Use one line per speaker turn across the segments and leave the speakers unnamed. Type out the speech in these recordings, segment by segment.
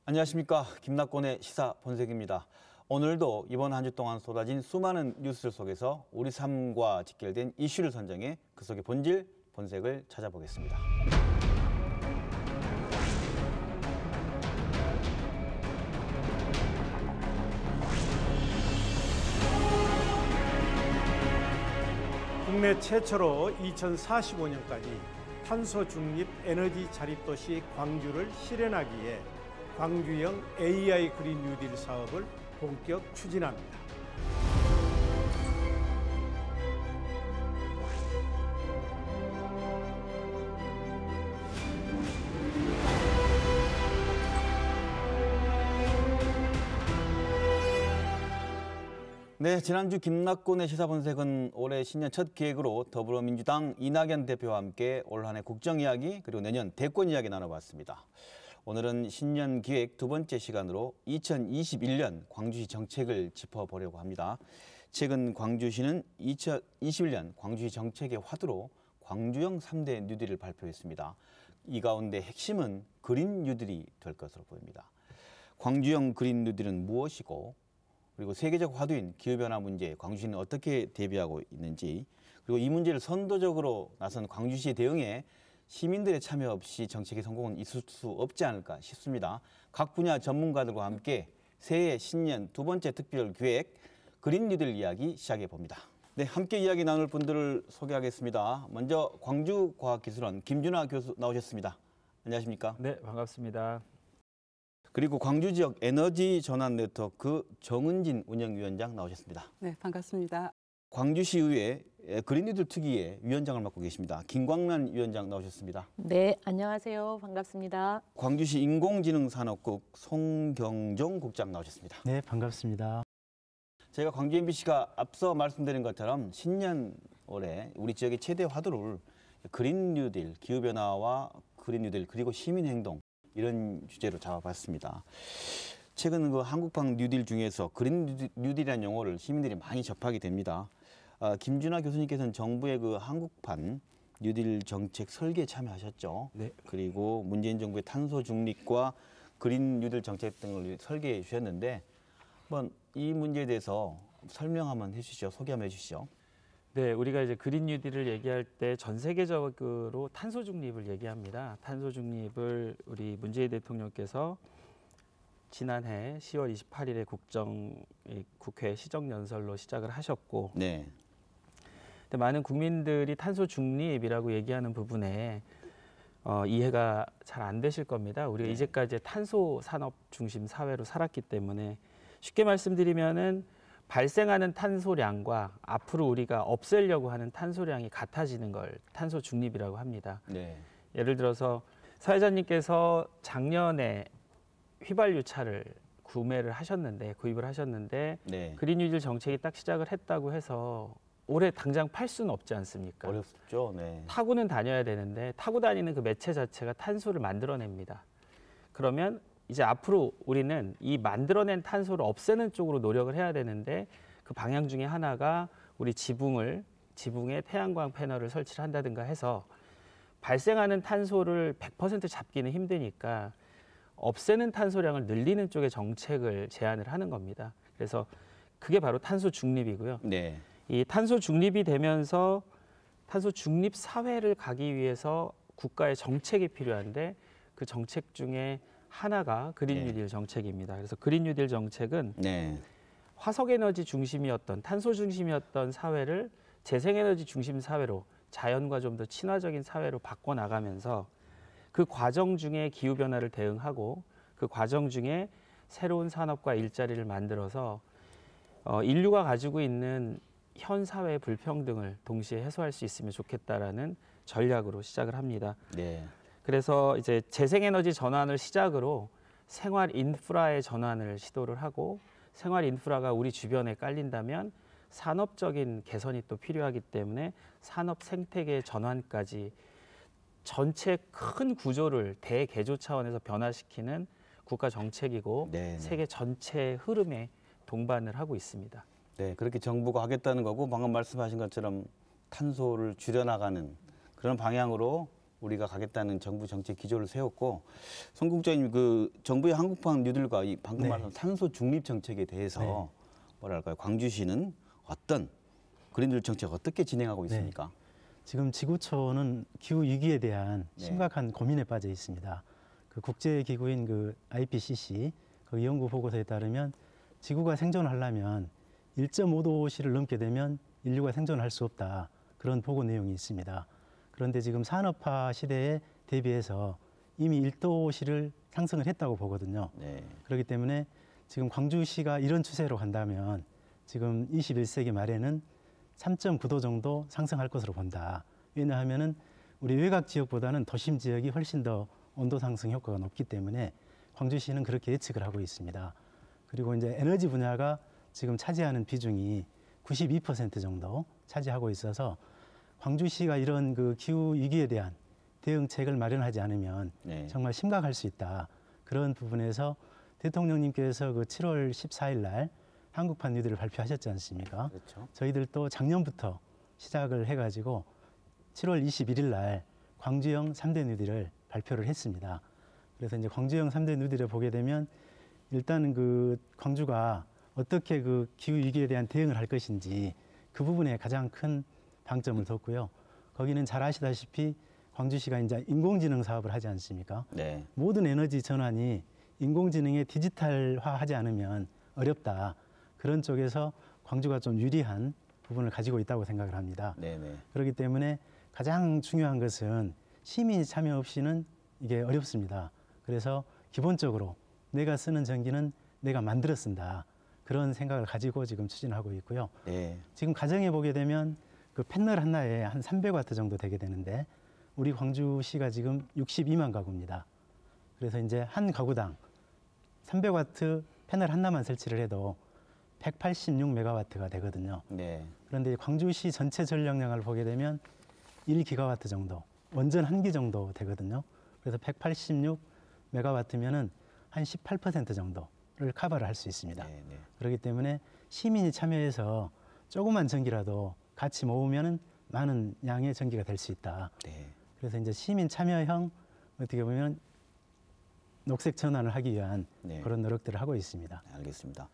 안녕하십니까. 김낙곤의 시사본색입니다. 오늘도 이번 한 주 동안 쏟아진 수많은 뉴스들 속에서 우리 삶과 직결된 이슈를 선정해 그 속의 본질, 본색을 찾아보겠습니다.
국내 최초로 2045년까지 탄소 중립 에너지 자립도시 광주를 실현하기 위해 광주형 AI 그린 뉴딜 사업을 본격 추진합니다.
네, 지난주 김낙곤의 시사본색은 올해 신년 첫 기획으로 더불어민주당 이낙연 대표와 함께 올 한 해 국정 이야기 그리고 내년 대권 이야기 나눠봤습니다. 오늘은 신년 기획 두 번째 시간으로 2021년 광주시 정책을 짚어보려고 합니다. 최근 광주시는 2021년 광주시 정책의 화두로 광주형 3대 뉴딜을 발표했습니다. 이 가운데 핵심은 그린 뉴딜이 될 것으로 보입니다. 광주형 그린 뉴딜은 무엇이고 그리고 세계적 화두인 기후변화 문제에 광주시는 어떻게 대비하고 있는지, 그리고 이 문제를 선도적으로 나선 광주시의 대응에 시민들의 참여 없이 정책의 성공은 있을 수 없지 않을까 싶습니다. 각 분야 전문가들과 함께 새해 신년 두 번째 특별 기획 그린 뉴딜 이야기 시작해 봅니다. 네, 함께 이야기 나눌 분들을 소개하겠습니다. 먼저 광주과학기술원 김준하 교수 나오셨습니다. 안녕하십니까?
네, 반갑습니다.
그리고 광주 지역 에너지 전환 네트워크 정은진 운영위원장 나오셨습니다.
네, 반갑습니다.
광주시의회 그린 뉴딜 특위의 위원장을 맡고 계십니다. 김광란 위원장 나오셨습니다.
네, 안녕하세요. 반갑습니다.
광주시 인공지능산업국 송경종 국장 나오셨습니다.
네, 반갑습니다.
저희가 광주 MBC가 앞서 말씀드린 것처럼 신년 올해 우리 지역의 최대 화두를 그린 뉴딜, 기후변화와 그린 뉴딜 그리고 시민행동 이런 주제로 잡아봤습니다. 최근 그 한국판 뉴딜 중에서 그린 뉴딜이라는 용어를 시민들이 많이 접하게 됩니다. 김준하 교수님께서는 정부의 그 한국판 뉴딜 정책 설계에 참여하셨죠.
네.
그리고 문재인 정부의 탄소 중립과 그린 뉴딜 정책 등을 설계해 주셨는데 한번 이 문제에 대해서 설명 한번 해주시죠. 소개 한번 해주시죠.
네, 우리가 이제 그린 뉴딜을 얘기할 때 전 세계적으로 탄소 중립을 얘기합니다. 탄소 중립을 우리 문재인 대통령께서 지난해 10월 28일에 국회 시정연설로 시작을 하셨고,
네.
근데 많은 국민들이 탄소 중립이라고 얘기하는 부분에 이해가 잘 안 되실 겁니다. 우리가 이제까지 탄소 산업 중심 사회로 살았기 때문에 쉽게 말씀드리면은 발생하는 탄소량과 앞으로 우리가 없애려고 하는 탄소량이 같아지는 걸 탄소 중립이라고 합니다.
네.
예를 들어서 사회자님께서 작년에 휘발유 차를 구입을 하셨는데
네.
그린 뉴딜 정책이 딱 시작을 했다고 해서 올해 당장 팔 수는 없지 않습니까?
어렵죠. 네.
타고는 다녀야 되는데 타고 다니는 그 매체 자체가 탄소를 만들어냅니다. 그러면 이제 앞으로 우리는 이 만들어낸 탄소를 없애는 쪽으로 노력을 해야 되는데 그 방향 중에 하나가 우리 지붕에 태양광 패널을 설치를 한다든가 해서 발생하는 탄소를 100% 잡기는 힘드니까 없애는 탄소량을 늘리는 쪽의 정책을 제안을 하는 겁니다. 그래서 그게 바로 탄소 중립이고요.
네.
이 탄소 중립이 되면서 탄소 중립 사회를 가기 위해서 국가의 정책이 필요한데 그 정책 중에 하나가 그린 뉴딜 정책입니다. 그래서 그린 뉴딜 정책은 화석 에너지 중심이었던 탄소 중심이었던 사회를 재생에너지 중심 사회로 자연과 좀 더 친화적인 사회로 바꿔나가면서 그 과정 중에 기후변화를 대응하고 그 과정 중에 새로운 산업과 일자리를 만들어서 인류가 가지고 있는 현 사회의 불평등을 동시에 해소할 수 있으면 좋겠다라는 전략으로 시작을 합니다.
네.
그래서 이제 재생에너지 전환을 시작으로 생활 인프라의 전환을 시도를 하고 생활 인프라가 우리 주변에 깔린다면 산업적인 개선이 또 필요하기 때문에 산업 생태계 전환까지 전체 큰 구조를 대개조 차원에서 변화시키는 국가 정책이고 세계 전체 흐름에 동반을 하고 있습니다.
네, 그렇게 정부가 하겠다는 거고 방금 말씀하신 것처럼 탄소를 줄여나가는 그런 방향으로 우리가 가겠다는 정부 정책 기조를 세웠고, 송 국장님 그 정부의 한국판 뉴딜과 이 방금
네.
말한 탄소 중립 정책에 대해서 뭐랄까요, 광주시는 어떤 그린뉴딜 정책 어떻게 진행하고 있습니까?
지금 지구촌은 기후 위기에 대한
네.
심각한 고민에 빠져 있습니다. 그 국제 기구인 그 IPCC 그 연구 보고서에 따르면 지구가 생존하려면 1.5도씨를 넘게 되면 인류가 생존할 수 없다. 그런 보고 내용이 있습니다. 그런데 지금 산업화 시대에 대비해서 이미 1도씨를 상승을 했다고 보거든요.
네.
그렇기 때문에 지금 광주시가 이런 추세로 간다면 지금 21세기 말에는 3.9도 정도 상승할 것으로 본다. 왜냐하면은 우리 외곽 지역보다는 도심 지역이 훨씬 더 온도 상승 효과가 높기 때문에 광주시는 그렇게 예측을 하고 있습니다. 그리고 이제 에너지 분야가 지금 차지하는 비중이 92% 정도 차지하고 있어서 광주시가 이런 그 기후 위기에 대한 대응책을 마련하지 않으면
네.
정말 심각할 수 있다. 그런 부분에서 대통령님께서 그 7월 14일 날 한국판 뉴딜을 발표하셨지 않습니까?
그렇죠.
저희들도 작년부터 시작을 해가지고 7월 21일 날 광주형 3대 뉴딜을 발표를 했습니다. 그래서 이제 광주형 3대 뉴딜에 보게 되면 일단은 그 광주가 어떻게 그 기후 위기에 대한 대응을 할 것인지 그 부분에 가장 큰 방점을 뒀고요. 거기는 잘 아시다시피 광주시가 이제 인공지능 사업을 하지 않습니까?
네.
모든 에너지 전환이 인공지능에 디지털화하지 않으면 어렵다. 그런 쪽에서 광주가 좀 유리한 부분을 가지고 있다고 생각을 합니다.
네네.
그렇기 때문에 가장 중요한 것은 시민 참여 없이는 이게 어렵습니다. 그래서 기본적으로 내가 쓰는 전기는 내가 만들어 쓴다. 그런 생각을 가지고 지금 추진하고 있고요.
네.
지금 가정에 보게 되면 그 패널 하나에 한 300와트 정도 되게 되는데 우리 광주시가 지금 62만 가구입니다. 그래서 이제 한 가구당 300와트 패널 하나만 설치를 해도 186메가와트가 되거든요.
네.
그런데 광주시 전체 전력량을 보게 되면 1기가와트 정도, 원전 한 기 정도 되거든요. 그래서 186메가와트면은 한 18% 정도를 커버를 할 수 있습니다.
네, 네.
그렇기 때문에 시민이 참여해서 조그만 전기라도 같이 모으면은 많은 양의 전기가 될 수 있다.
네.
그래서 이제 시민 참여형 어떻게 보면 녹색 전환을 하기 위한
네.
그런 노력들을 하고 있습니다.
알겠습니다.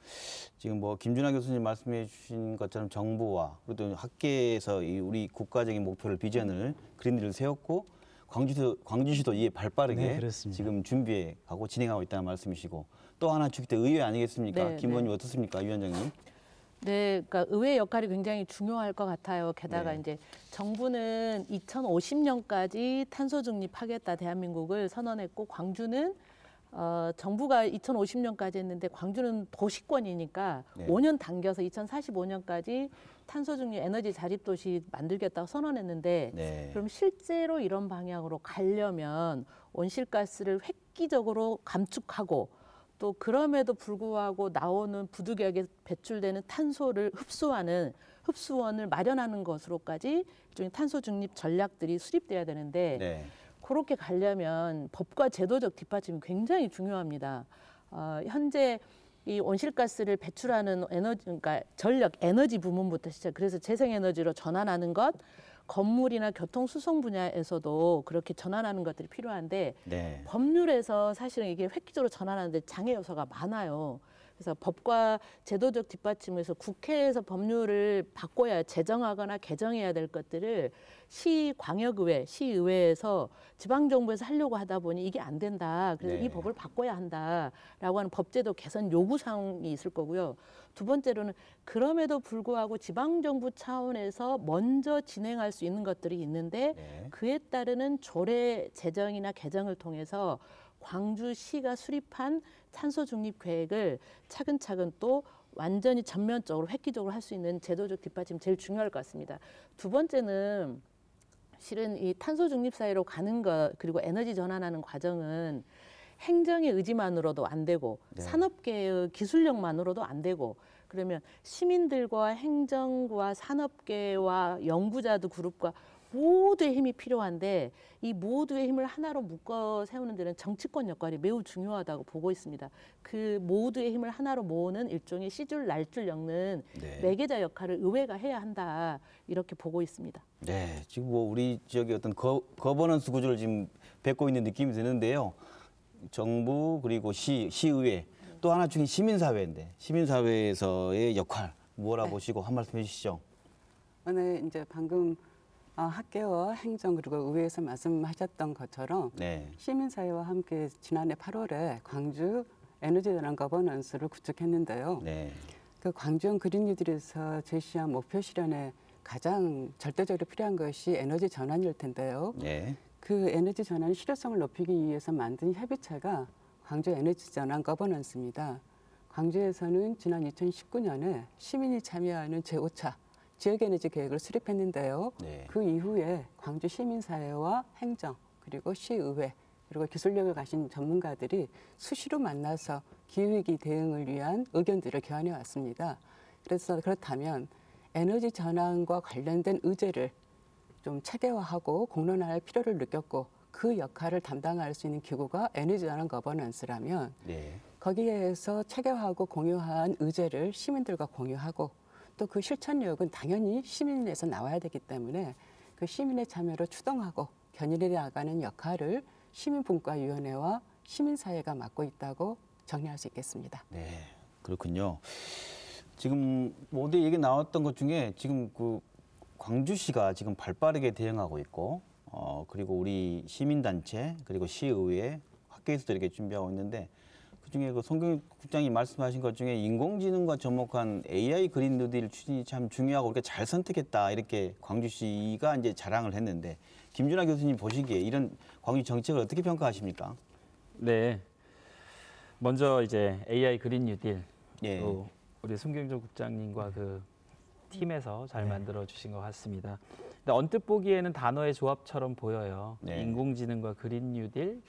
지금 뭐 김준하 교수님 말씀해 주신 것처럼 정부와 그리고 학계에서 이 우리 국가적인 목표를 비전을 그린딜을 세웠고 광주시도 이에 발빠르게
네, 그렇습니다.
지금 준비해 가고 진행하고 있다는 말씀이시고 또 하나 주기대 의회 아니겠습니까?
네,
김 의원님
네.
어떻습니까, 위원장님?
네, 그러니까 의회 역할이 굉장히 중요할 것 같아요. 게다가
네.
이제 정부는 2050년까지 탄소 중립하겠다 대한민국을 선언했고 광주는 정부가 2050년까지 했는데 광주는 도시권이니까
네.
5년 당겨서 2045년까지 탄소 중립 에너지 자립 도시 만들겠다고 선언했는데
네.
그럼 실제로 이런 방향으로 가려면 온실가스를 획기적으로 감축하고 또 그럼에도 불구하고 나오는 부득이하게 배출되는 탄소를 흡수하는 흡수원을 마련하는 것으로까지 일종의 탄소 중립 전략들이 수립돼야 되는데
네.
그렇게 가려면 법과 제도적 뒷받침이 굉장히 중요합니다. 현재 이 온실가스를 배출하는 에너지, 그러니까 전력 에너지 부문부터 시작. 그래서 재생에너지로 전환하는 것, 건물이나 교통 수송 분야에서도 그렇게 전환하는 것들이 필요한데
네.
법률에서 사실은 이게 획기적으로 전환하는데 장애 요소가 많아요. 그래서 법과 제도적 뒷받침에서 국회에서 법률을 바꿔야 제정하거나 개정해야 될 것들을 시광역의회, 시의회에서 지방정부에서 하려고 하다 보니 이게 안 된다. 그래서
네.
이 법을 바꿔야 한다라고 하는 법제도 개선 요구사항이 있을 거고요. 두 번째로는 그럼에도 불구하고 지방정부 차원에서 먼저 진행할 수 있는 것들이 있는데
네.
그에 따르는 조례 제정이나 개정을 통해서 광주시가 수립한 탄소 중립 계획을 차근차근 또 완전히 전면적으로 획기적으로 할 수 있는 제도적 뒷받침 제일 중요할 것 같습니다. 두 번째는 실은 이 탄소 중립 사회로 가는 것 그리고 에너지 전환하는 과정은 행정의 의지만으로도 안 되고
네.
산업계의 기술력만으로도 안 되고 그러면 시민들과 행정과 산업계와 연구자들 그룹과 모두의 힘이 필요한데 이 모두의 힘을 하나로 묶어 세우는 데는 정치권 역할이 매우 중요하다고 보고 있습니다. 그 모두의 힘을 하나로 모으는 일종의 시줄 날줄 엮는
네.
매개자 역할을 의회가 해야 한다 이렇게 보고 있습니다.
네, 지금 뭐 우리 지역의 어떤 거버넌스 구조를 지금 뵙고 있는 느낌이 드는데요. 정부 그리고 시의회 또 하나 중에 시민사회인데 시민사회에서의 역할 뭐라 보시고 한 말씀 해주시죠.
오늘 이제 방금 학계와 행정 그리고 의회에서 말씀하셨던 것처럼
네,
시민사회와 함께 지난해 8월에 광주 에너지전환 거버넌스를 구축했는데요.
네,
그 광주형 그린 뉴딜에서 제시한 목표 실현에 가장 절대적으로 필요한 것이 에너지 전환일 텐데요.
네,
그 에너지 전환의 실효성을 높이기 위해서 만든 협의체가 광주 에너지 전환 거버넌스입니다. 광주에서는 지난 2019년에 시민이 참여하는 제5차 지역에너지 계획을 수립했는데요.
네.
그 이후에 광주 시민사회와 행정 그리고 시의회 그리고 기술력을 가진 전문가들이 수시로 만나서 기후위기 대응을 위한 의견들을 교환해 왔습니다. 그래서 그렇다면 에너지 전환과 관련된 의제를 좀 체계화하고 공론화할 필요를 느꼈고 그 역할을 담당할 수 있는 기구가 에너지 전환 거버넌스라면
네,
거기에서 체계화하고 공유한 의제를 시민들과 공유하고 또 그 실천력은 당연히 시민에서 나와야 되기 때문에 그 시민의 참여로 추동하고 견인해 나가는 역할을 시민분과위원회와 시민사회가 맡고 있다고 정리할 수 있겠습니다.
네, 그렇군요. 지금 모두 얘기 나왔던 것 중에 지금 그 광주시가 지금 발빠르게 대응하고 있고, 그리고 우리 시민단체 그리고 시의회 학계에서도 이렇게 준비하고 있는데 그중에 그 송경일 국장이 말씀하신 것 중에 인공지능과 접목한 AI 그린 뉴딜 추진이 참 중요하고 이렇게 잘 선택했다 이렇게 광주시가 이제 자랑을 했는데 김준하 교수님 보시기에 이런 광주 정책을 어떻게 평가하십니까?
네. 먼저 이제 AI 그린 뉴딜
예.
또 우리 송경조 국장님과 그 팀에서 잘 만들어 주신 것 같습니다. 근데 언뜻 보기에는 단어의 조합처럼 보여요.
네.
인공지능과 그린 뉴딜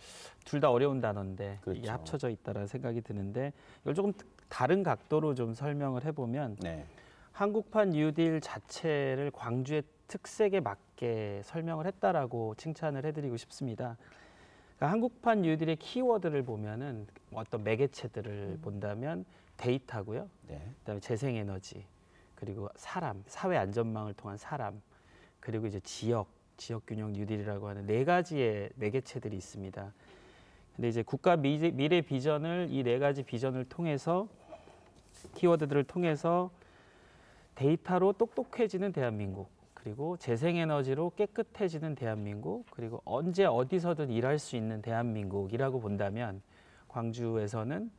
둘 다 어려운 단어인데 이게
그렇죠.
합쳐져 있다라는 생각이 드는데 이걸 조금 다른 각도로 좀 설명을 해보면
네.
한국판 뉴딜 자체를 광주의 특색에 맞게 설명을 했다라고 칭찬을 해드리고 싶습니다. 그러니까 한국판 뉴딜의 키워드를 보면은 어떤 매개체들을 본다면 데이터고요.
네.
그다음에 재생에너지, 그리고 사람, 사회 안전망을 통한 사람, 그리고 이제 지역 균형 뉴딜이라고 하는 4가지의 매개체들이 있습니다. 근데 이제 국가 미래 비전을 이 4가지 비전을 통해서 키워드들을 통해서 데이터로 똑똑해지는 대한민국, 그리고 재생에너지로 깨끗해지는 대한민국, 그리고 언제 어디서든 일할 수 있는 대한민국이라고 본다면 광주에서는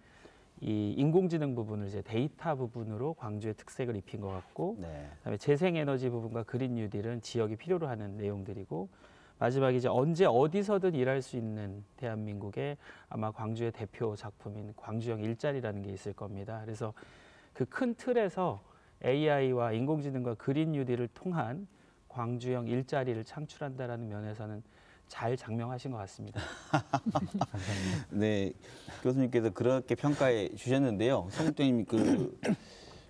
이 인공지능 부분을 이제 데이터 부분으로 광주의 특색을 입힌 것 같고,
네.
그다음에 재생에너지 부분과 그린 뉴딜은 지역이 필요로 하는 내용들이고, 마지막에 이제 언제 어디서든 일할 수 있는 대한민국의 아마 광주의 대표 작품인 광주형 일자리라는 게 있을 겁니다. 그래서 그 큰 틀에서 AI와 인공지능과 그린 뉴딜을 통한 광주형 일자리를 창출한다라는 면에서는 잘 장명하신 것 같습니다.
네, 교수님께서 그렇게 평가해 주셨는데요. 송 국장님, 그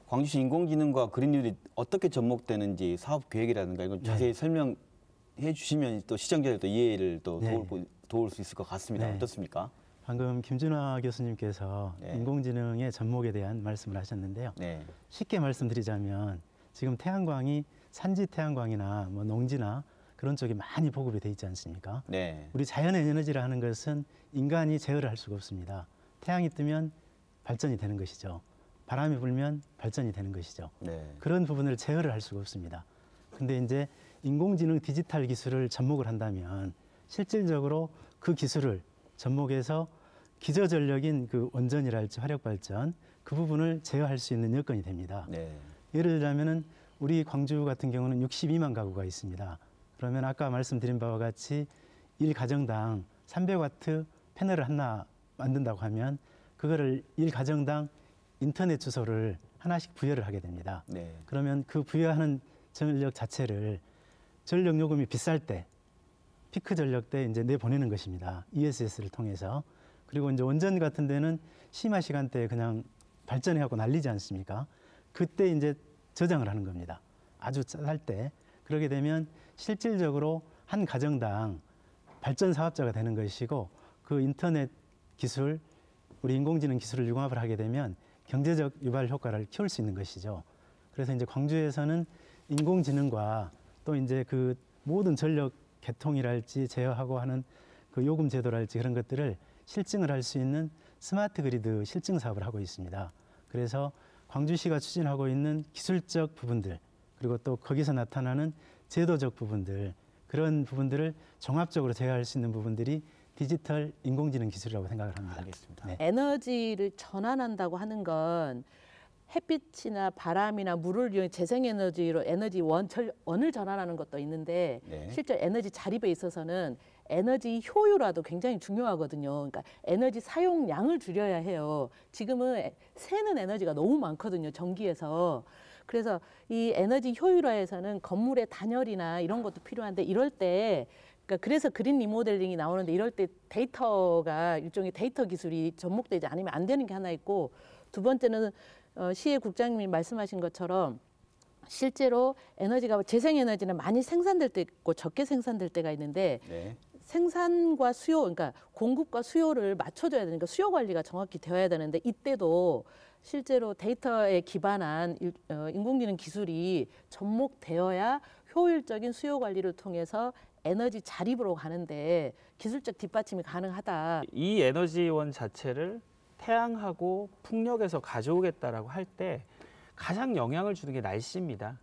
광주시 인공지능과 그린 뉴딜이 어떻게 접목되는지 사업 계획이라든가 이걸 자세히 설명해 주시면 또 시청자들도 이해를 또 도울 수 있을 것 같습니다.
네.
어떻습니까?
방금 김준하 교수님께서
네.
인공지능의 접목에 대한 말씀을 하셨는데요.
네,
쉽게 말씀드리자면 지금 태양광이 산지 태양광이나 뭐 농지나 그런 쪽이 많이 보급이 돼 있지 않습니까?
네,
우리 자연 에너지라 하는 것은 인간이 제어를 할 수가 없습니다. 태양이 뜨면 발전이 되는 것이죠. 바람이 불면 발전이 되는 것이죠.
네,
그런 부분을 제어를 할 수가 없습니다. 근데 이제 인공지능 디지털 기술을 접목을 한다면 실질적으로 그 기술을 접목해서 기저전력인 그 원전이랄지 화력발전 그 부분을 제어할 수 있는 여건이 됩니다.
네,
예를 들자면은 우리 광주 같은 경우는 62만 가구가 있습니다. 그러면 아까 말씀드린 바와 같이 1가정당 300와트 패널을 하나 만든다고 하면 그거를 1가정당 인터넷 주소를 하나씩 부여를 하게 됩니다.
네,
그러면 그 부여하는 전력 자체를 전력 요금이 비쌀 때 피크 전력 때 이제 내보내는 것입니다. ESS를 통해서. 그리고 이제 원전 같은 데는 심야 시간대에 그냥 발전해갖고 날리지 않습니까? 그때 이제 저장을 하는 겁니다. 아주 쌀 때. 그러게 되면 실질적으로 한 가정당 발전 사업자가 되는 것이고 그 인터넷 기술, 우리 인공지능 기술을 융합을 하게 되면 경제적 유발 효과를 키울 수 있는 것이죠. 그래서 이제 광주에서는 인공지능과 또 이제 그 모든 전력 개통이랄지 제어하고 하는 그 요금 제도랄지 그런 것들을 실증을 할 수 있는 스마트 그리드 실증 사업을 하고 있습니다. 그래서 광주시가 추진하고 있는 기술적 부분들 그리고 또 거기서 나타나는 제도적 부분들 그런 부분들을 종합적으로 제어할 수 있는 부분들이 디지털 인공지능 기술이라고 생각을 합니다.
알겠습니다.
네.
에너지를 전환한다고 하는 건 햇빛이나 바람이나 물을 이용해 재생에너지로 원을 전환하는 것도 있는데
네.
실제 에너지 자립에 있어서는 에너지 효율화도 굉장히 중요하거든요. 그러니까 에너지 사용량을 줄여야 해요. 지금은 새는 에너지가 너무 많거든요. 전기에서. 그래서 이 에너지 효율화에서는 건물의 단열이나 이런 것도 필요한데 이럴 때 그러니까 그래서 그린 리모델링이 나오는데 이럴 때 데이터가 일종의 데이터 기술이 접목되지 않으면 안 되는 게 하나 있고 두 번째는 시의 국장님이 말씀하신 것처럼 실제로 에너지가 재생에너지는 많이 생산될 때 있고 적게 생산될 때가 있는데
네.
생산과 수요, 그러니까 공급과 수요를 맞춰줘야 되니까 수요 관리가 정확히 되어야 되는데 이때도 실제로 데이터에 기반한 인공지능 기술이 접목되어야 효율적인 수요 관리를 통해서 에너지 자립으로 가는데 기술적 뒷받침이 가능하다.
이 에너지원 자체를 태양하고 풍력에서 가져오겠다라고 할 때 가장 영향을 주는 게 날씨입니다.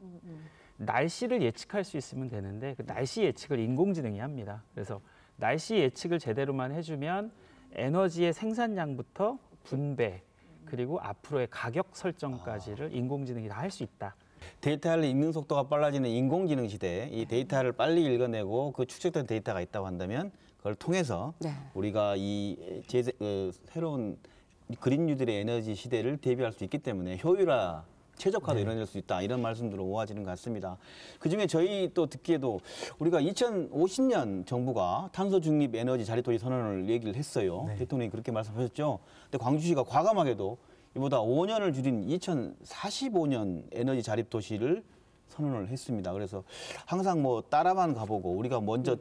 날씨를 예측할 수 있으면 되는데 그 날씨 예측을 인공지능이 합니다. 그래서 날씨 예측을 제대로만 해주면 에너지의 생산량부터 분배 그리고 앞으로의 가격 설정까지를 인공지능이 다 할 수 있다.
데이터를 읽는 속도가 빨라지는 인공지능 시대에 이 데이터를 빨리 읽어내고 그 축적된 데이터가 있다고 한다면 그걸 통해서
네.
우리가 이 새로운 그린 뉴딜의 에너지 시대를 대비할 수 있기 때문에 효율화, 최적화도 이뤄낼 수 있다 이런 말씀들로 모아지는 것 같습니다. 그중에 저희 또 듣기에도 우리가 2050년 정부가 탄소 중립 에너지 자립도시 선언을 얘기를 했어요.
네.
대통령이 그렇게 말씀하셨죠. 근데 광주시가 과감하게도 이보다 5년을 줄인 2045년 에너지 자립 도시를 선언을 했습니다. 그래서 항상 뭐 따라만 가보고 우리가 먼저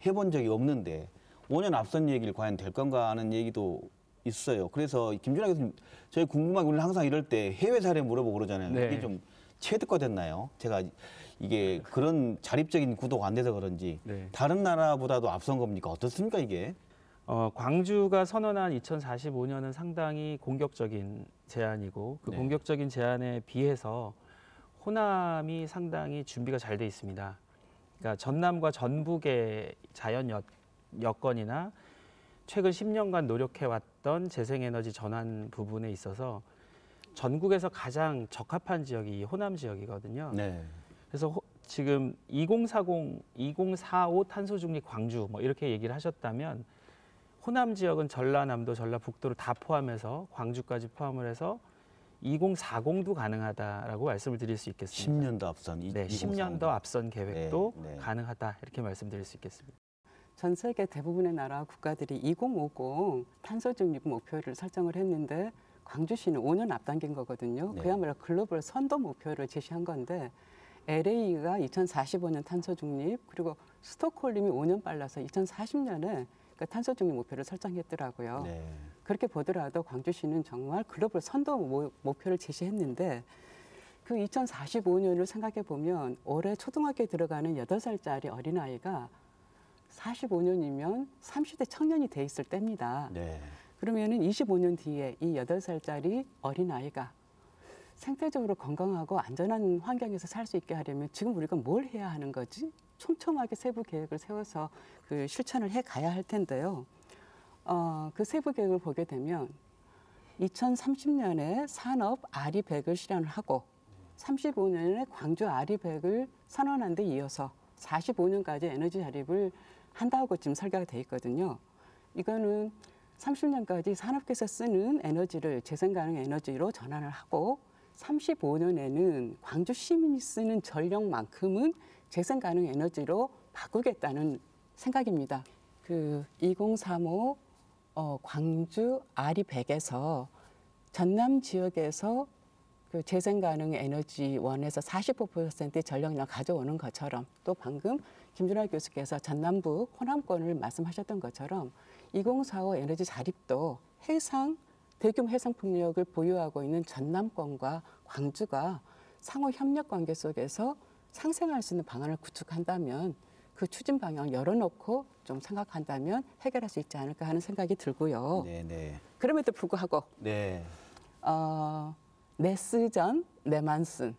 해본 적이 없는데 5년 앞선 얘기를 과연 될 건가 하는 얘기도 있어요. 그래서 김준하 교수님, 저희 궁금한 게 우리는 항상 이럴 때 해외 사례 물어보고 그러잖아요.
네.
이게 좀 체득화됐나요? 제가 이게 그런 자립적인 구도가 안 돼서 그런지
네.
다른 나라보다도 앞선 겁니까? 어떻습니까 이게?
광주가 선언한 2045년은 상당히 공격적인 제안이고 그
네.
공격적인 제안에 비해서 호남이 상당히 준비가 잘 돼 있습니다. 그러니까 전남과 전북의 자연 여건이나 최근 10년간 노력해왔던 재생에너지 전환 부분에 있어서 전국에서 가장 적합한 지역이 이 호남 지역이거든요.
네.
그래서 지금 2040, 2045 탄소중립 광주 뭐 이렇게 얘기를 하셨다면 호남 지역은 전라남도, 전라북도를 다 포함해서 광주까지 포함을 해서 2040도 가능하다라고 말씀을 드릴 수 있겠습니다.
10년도 앞선
네, 10년도 앞선 계획도
네, 네.
가능하다 이렇게 말씀드릴 수 있겠습니다.
전 세계 대부분의 나라 국가들이 2050 탄소 중립 목표를 설정을 했는데 광주시는 5년 앞당긴 거거든요.
네.
그야말로 글로벌 선도 목표를 제시한 건데 LA가 2045년 탄소 중립 그리고 스톡홀름이 5년 빨라서 2040년에 그 탄소 중립 목표를 설정했더라고요.
네.
그렇게 보더라도 광주시는 정말 글로벌 선도 목표를 제시했는데 그 2045년을 생각해 보면 올해 초등학교에 들어가는 8살짜리 어린아이가 45년이면 30대 청년이 돼 있을 때입니다.
네.
그러면은 25년 뒤에 이 8살짜리 어린아이가 생태적으로 건강하고 안전한 환경에서 살 수 있게 하려면 지금 우리가 뭘 해야 하는 거지? 촘촘하게 세부 계획을 세워서 그 실천을 해 가야 할 텐데요. 그 세부 계획을 보게 되면 2030년에 산업 RE100을 실현을 하고 35년에 광주 RE100을 선언한 데 이어서 45년까지 에너지 자립을 한다고 지금 설계가 돼 있거든요. 이거는 30년까지 산업계에서 쓰는 에너지를 재생 가능 에너지로 전환을 하고 35년에는 광주 시민이 쓰는 전력만큼은 재생 가능 에너지로 바꾸겠다는 생각입니다. 그 2035 광주 RE100에서 전남 지역에서 그 재생 가능 에너지원에서 45%의 전력량을 가져오는 것처럼 또 방금 김준하 교수께서 전남북 호남권을 말씀하셨던 것처럼 2045 에너지 자립도 대규모 해상 풍력을 보유하고 있는 전남권과 광주가 상호 협력 관계 속에서 상생할 수 있는 방안을 구축한다면 그 추진 방향을 열어놓고 좀 생각한다면 해결할 수 있지 않을까 하는 생각이 들고요.
네.
그럼에도 불구하고
네.
내 쓰전 내만 쓴.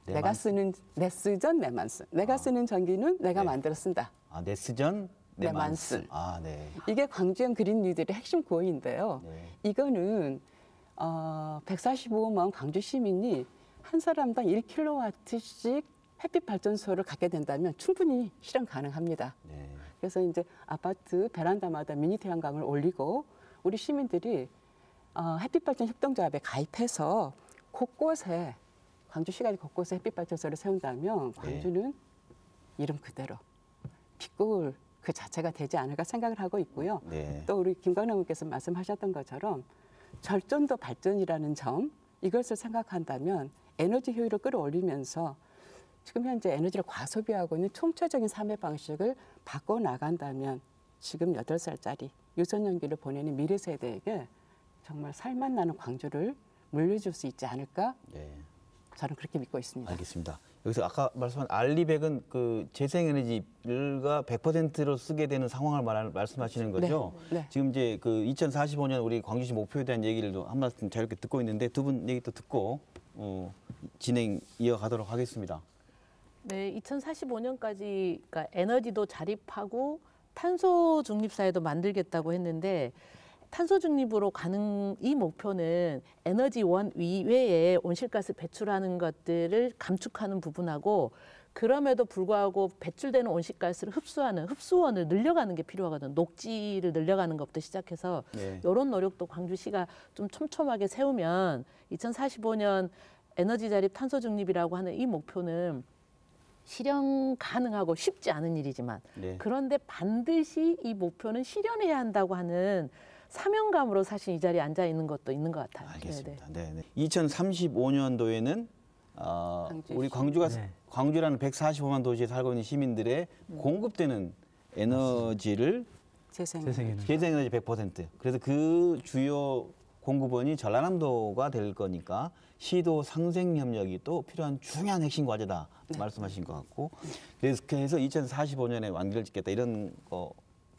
내가 쓰는 내 쓰전 내만 쓴. 내가 쓰는 전기는 내가
네.
만들어 쓴다.
내 쓰전
내만 쓴.
네.
이게 광주형 그린 뉴딜의 핵심 고의인데요.
네.
이거는 145만 광주 시민이 한 사람당 1kW씩 햇빛 발전소를 갖게 된다면 충분히 실현 가능합니다.
네.
그래서 이제 아파트 베란다마다 미니 태양광을 올리고 우리 시민들이 햇빛 발전 협동조합에 가입해서 곳곳에 광주시가 곳곳에 햇빛 발전소를 세운다면 광주는 이름 그대로 빛고울 그 자체가 되지 않을까 생각을 하고 있고요.
네.
또 우리 김광남 의원께서 말씀하셨던 것처럼 절전도 발전이라는 점 이것을 생각한다면 에너지 효율을 끌어올리면서 지금 현재 에너지를 과소비하고 있는 총체적인 삶의 방식을 바꿔나간다면 지금 8살짜리 유선연기를 보내는 미래 세대에게 정말 살맛 나는 광주를 물려줄 수 있지 않을까?
네.
저는 그렇게 믿고 있습니다.
알겠습니다. 여기서 아까 말씀한 알리백은 그 재생에너지가 100%로 쓰게 되는 상황을 말씀하시는 거죠?
네.
지금 이제 그 2045년 우리 광주시 목표에 대한 얘기를 한 말씀 자유롭게 듣고 있는데 두 분 얘기 또 듣고 진행 이어가도록 하겠습니다.
네, 2045년까지 그러니까 에너지도 자립하고 탄소 중립 사회도 만들겠다고 했는데 탄소 중립으로 가는 이 목표는 에너지원 이외에 온실가스 배출하는 것들을 감축하는 부분하고 그럼에도 불구하고 배출되는 온실가스를 흡수하는 흡수원을 늘려가는 게 필요하거든요. 녹지를 늘려가는 것부터 시작해서
네.
이런 노력도 광주시가 좀 촘촘하게 세우면 2045년 에너지 자립 탄소 중립이라고 하는 이 목표는 실현 가능하고 쉽지 않은 일이지만
네.
그런데 반드시 이 목표는 실현해야 한다고 하는 사명감으로 사실 이 자리에 앉아 있는 것도 있는 것 같아요.
알겠습니다. 네. 2035년도에는 우리 광주가
네.
광주라는 145만 도시에 살고 있는 시민들의 공급되는 에너지를
재생에너지.
재생에너지 100%. 그래서 그 주요 공급원이 전라남도가 될 거니까 시도 상생 협력이 또 필요한 중요한 핵심 과제다 말씀하신 것 같고 그래서 2045년에 완결을 짓겠다 이런 거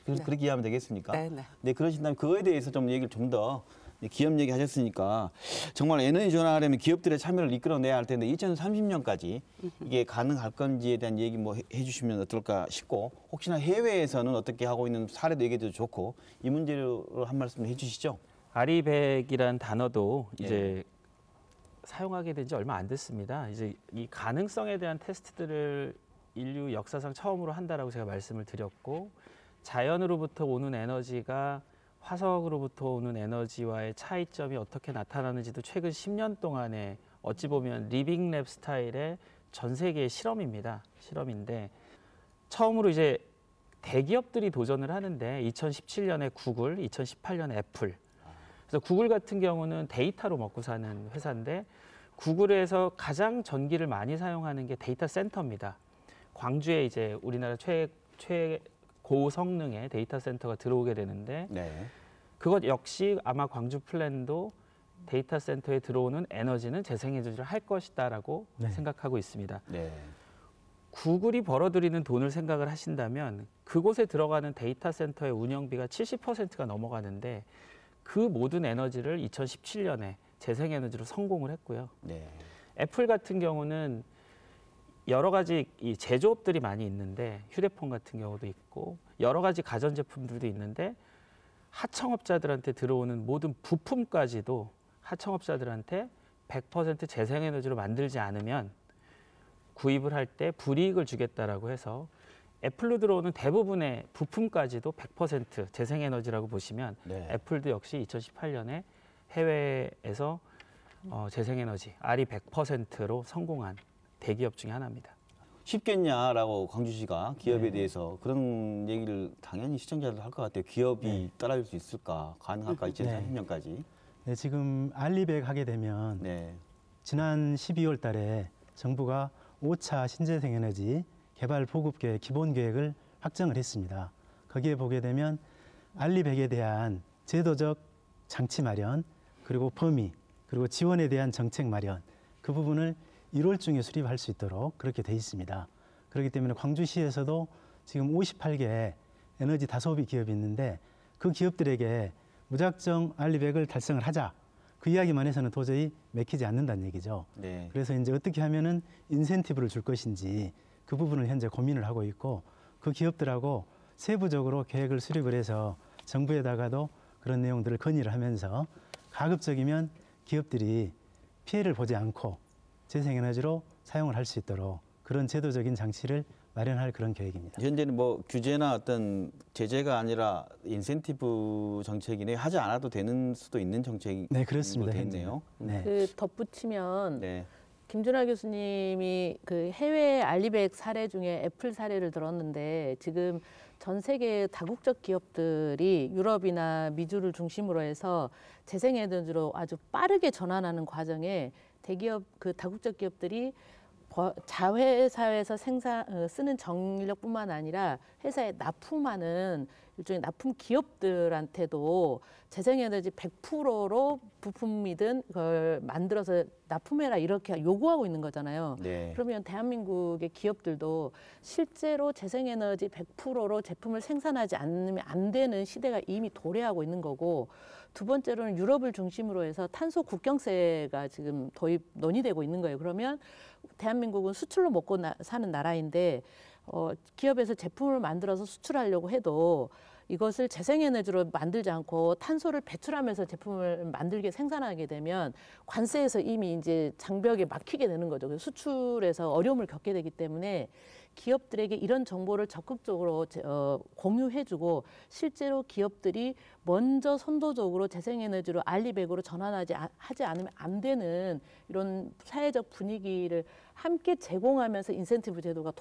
그렇게 이해하면 되겠습니까?
네.
네, 그러신다면 그거에 대해서 좀 얘기를 좀 더 기업 얘기하셨으니까 정말 에너지 전환하려면 기업들의 참여를 이끌어내야 할 텐데 2030년까지 이게 가능할 건지에 대한 얘기 뭐 해주시면 어떨까 싶고 혹시나 해외에서는 어떻게 하고 있는 사례도 얘기해도 좋고 이 문제로 한 말씀 해주시죠.
아리백이라는 단어도 이제 사용하게 된 지 얼마 안 됐습니다. 이제 이 가능성에 대한 테스트들을 인류 역사상 처음으로 한다라고 제가 말씀을 드렸고 자연으로부터 오는 에너지가 화석으로부터 오는 에너지와의 차이점이 어떻게 나타나는지도 최근 10년 동안에 어찌 보면 리빙랩 스타일의 전 세계의 실험입니다. 실험인데 처음으로 이제 대기업들이 도전을 하는데 2017년에 구글, 2018년에 애플. 그래서 구글 같은 경우는 데이터로 먹고 사는 회사인데 구글에서 가장 전기를 많이 사용하는 게 데이터 센터입니다. 광주에 이제 우리나라 최고성능의 데이터 센터가 들어오게 되는데
네.
그것 역시 아마 광주 플랜도 데이터 센터에 들어오는 에너지는 재생에너지를 할 것이다라고
네.
생각하고 있습니다.
네.
구글이 벌어들이는 돈을 생각을 하신다면 그곳에 들어가는 데이터 센터의 운영비가 70%가 넘어가는데 그 모든 에너지를 2017년에 재생에너지로 성공을 했고요.
네.
애플 같은 경우는 여러 가지 이 제조업들이 많이 있는데 휴대폰 같은 경우도 있고 여러 가지 가전제품들도 있는데 하청업자들한테 들어오는 모든 부품까지도 하청업자들한테 100% 재생에너지로 만들지 않으면 구입을 할 때 불이익을 주겠다라고 해서 애플로 들어오는 대부분의 부품까지도 100% 재생에너지라고 보시면
네.
애플도 역시 2018년에 해외에서 재생에너지 R이 100%로 성공한 대기업 중에 하나입니다.
쉽겠냐라고 광주시가 기업에 대해서 그런 얘기를 당연히 시청자들 할 것 같아요. 기업이 따라줄 수 있을까? 가능할까? 2030년까지.
네, 지금 알리백 하게 되면
네.
지난 12월 달에 정부가 5차 신재생에너지 개발 보급계획 기본계획을 확정을 했습니다. 거기에 보게 되면 알리백에 대한 제도적 장치 마련, 그리고 범위, 그리고 지원에 대한 정책 마련, 그 부분을 1월 중에 수립할 수 있도록 그렇게 돼 있습니다. 그렇기 때문에 광주시에서도 지금 58개 에너지 다소비 기업이 있는데 그 기업들에게 무작정 알리백을 달성을 하자. 그 이야기만 해서는 도저히 맥히지 않는다는 얘기죠.
네.
그래서 이제 어떻게 하면은 인센티브를 줄 것인지 그 부분을 현재 고민을 하고 있고 그 기업들하고 세부적으로 계획을 수립을 해서 정부에다가도 그런 내용들을 건의를 하면서 가급적이면 기업들이 피해를 보지 않고 재생에너지로 사용을 할 수 있도록 그런 제도적인 장치를 마련할 그런 계획입니다.
현재는 뭐 규제나 어떤 제재가 아니라 인센티브 정책이네 하지 않아도 되는 수도 있는 정책이
네, 그렇습니다.
있네요.
네.
그 덧붙이면
네.
김준하 교수님이 그 해외 알리백 사례 중에 애플 사례를 들었는데 지금 전 세계 다국적 기업들이 유럽이나 미주를 중심으로 해서 재생에너지로 아주 빠르게 전환하는 과정에 대기업 그 다국적 기업들이 자회사에서 쓰는 전력뿐만 아니라 회사에 납품하는 일종의 납품 기업들한테도 재생에너지 100%로 부품이든 그걸 만들어서 납품해라 이렇게 요구하고 있는 거잖아요.
네.
그러면 대한민국의 기업들도 실제로 재생에너지 100%로 제품을 생산하지 않으면 안 되는 시대가 이미 도래하고 있는 거고 두 번째로는 유럽을 중심으로 해서 탄소 국경세가 지금 도입 논의되고 있는 거예요. 그러면 대한민국은 수출로 먹고 사는 나라인데 기업에서 제품을 만들어서 수출하려고 해도 이것을 재생에너지로 만들지 않고 탄소를 배출하면서 제품을 만들게 생산하게 되면 관세에서 이미 이제 장벽에 막히게 되는 거죠. 그래서 수출에서 어려움을 겪게 되기 때문에 기업들에게 이런 정보를 적극적으로 공유해주고 실제로 기업들이 먼저 선도적으로 재생에너지로 알리백으로 하지 않으면 안 되는 이런 사회적 분위기를 함께 제공하면서 인센티브 제도가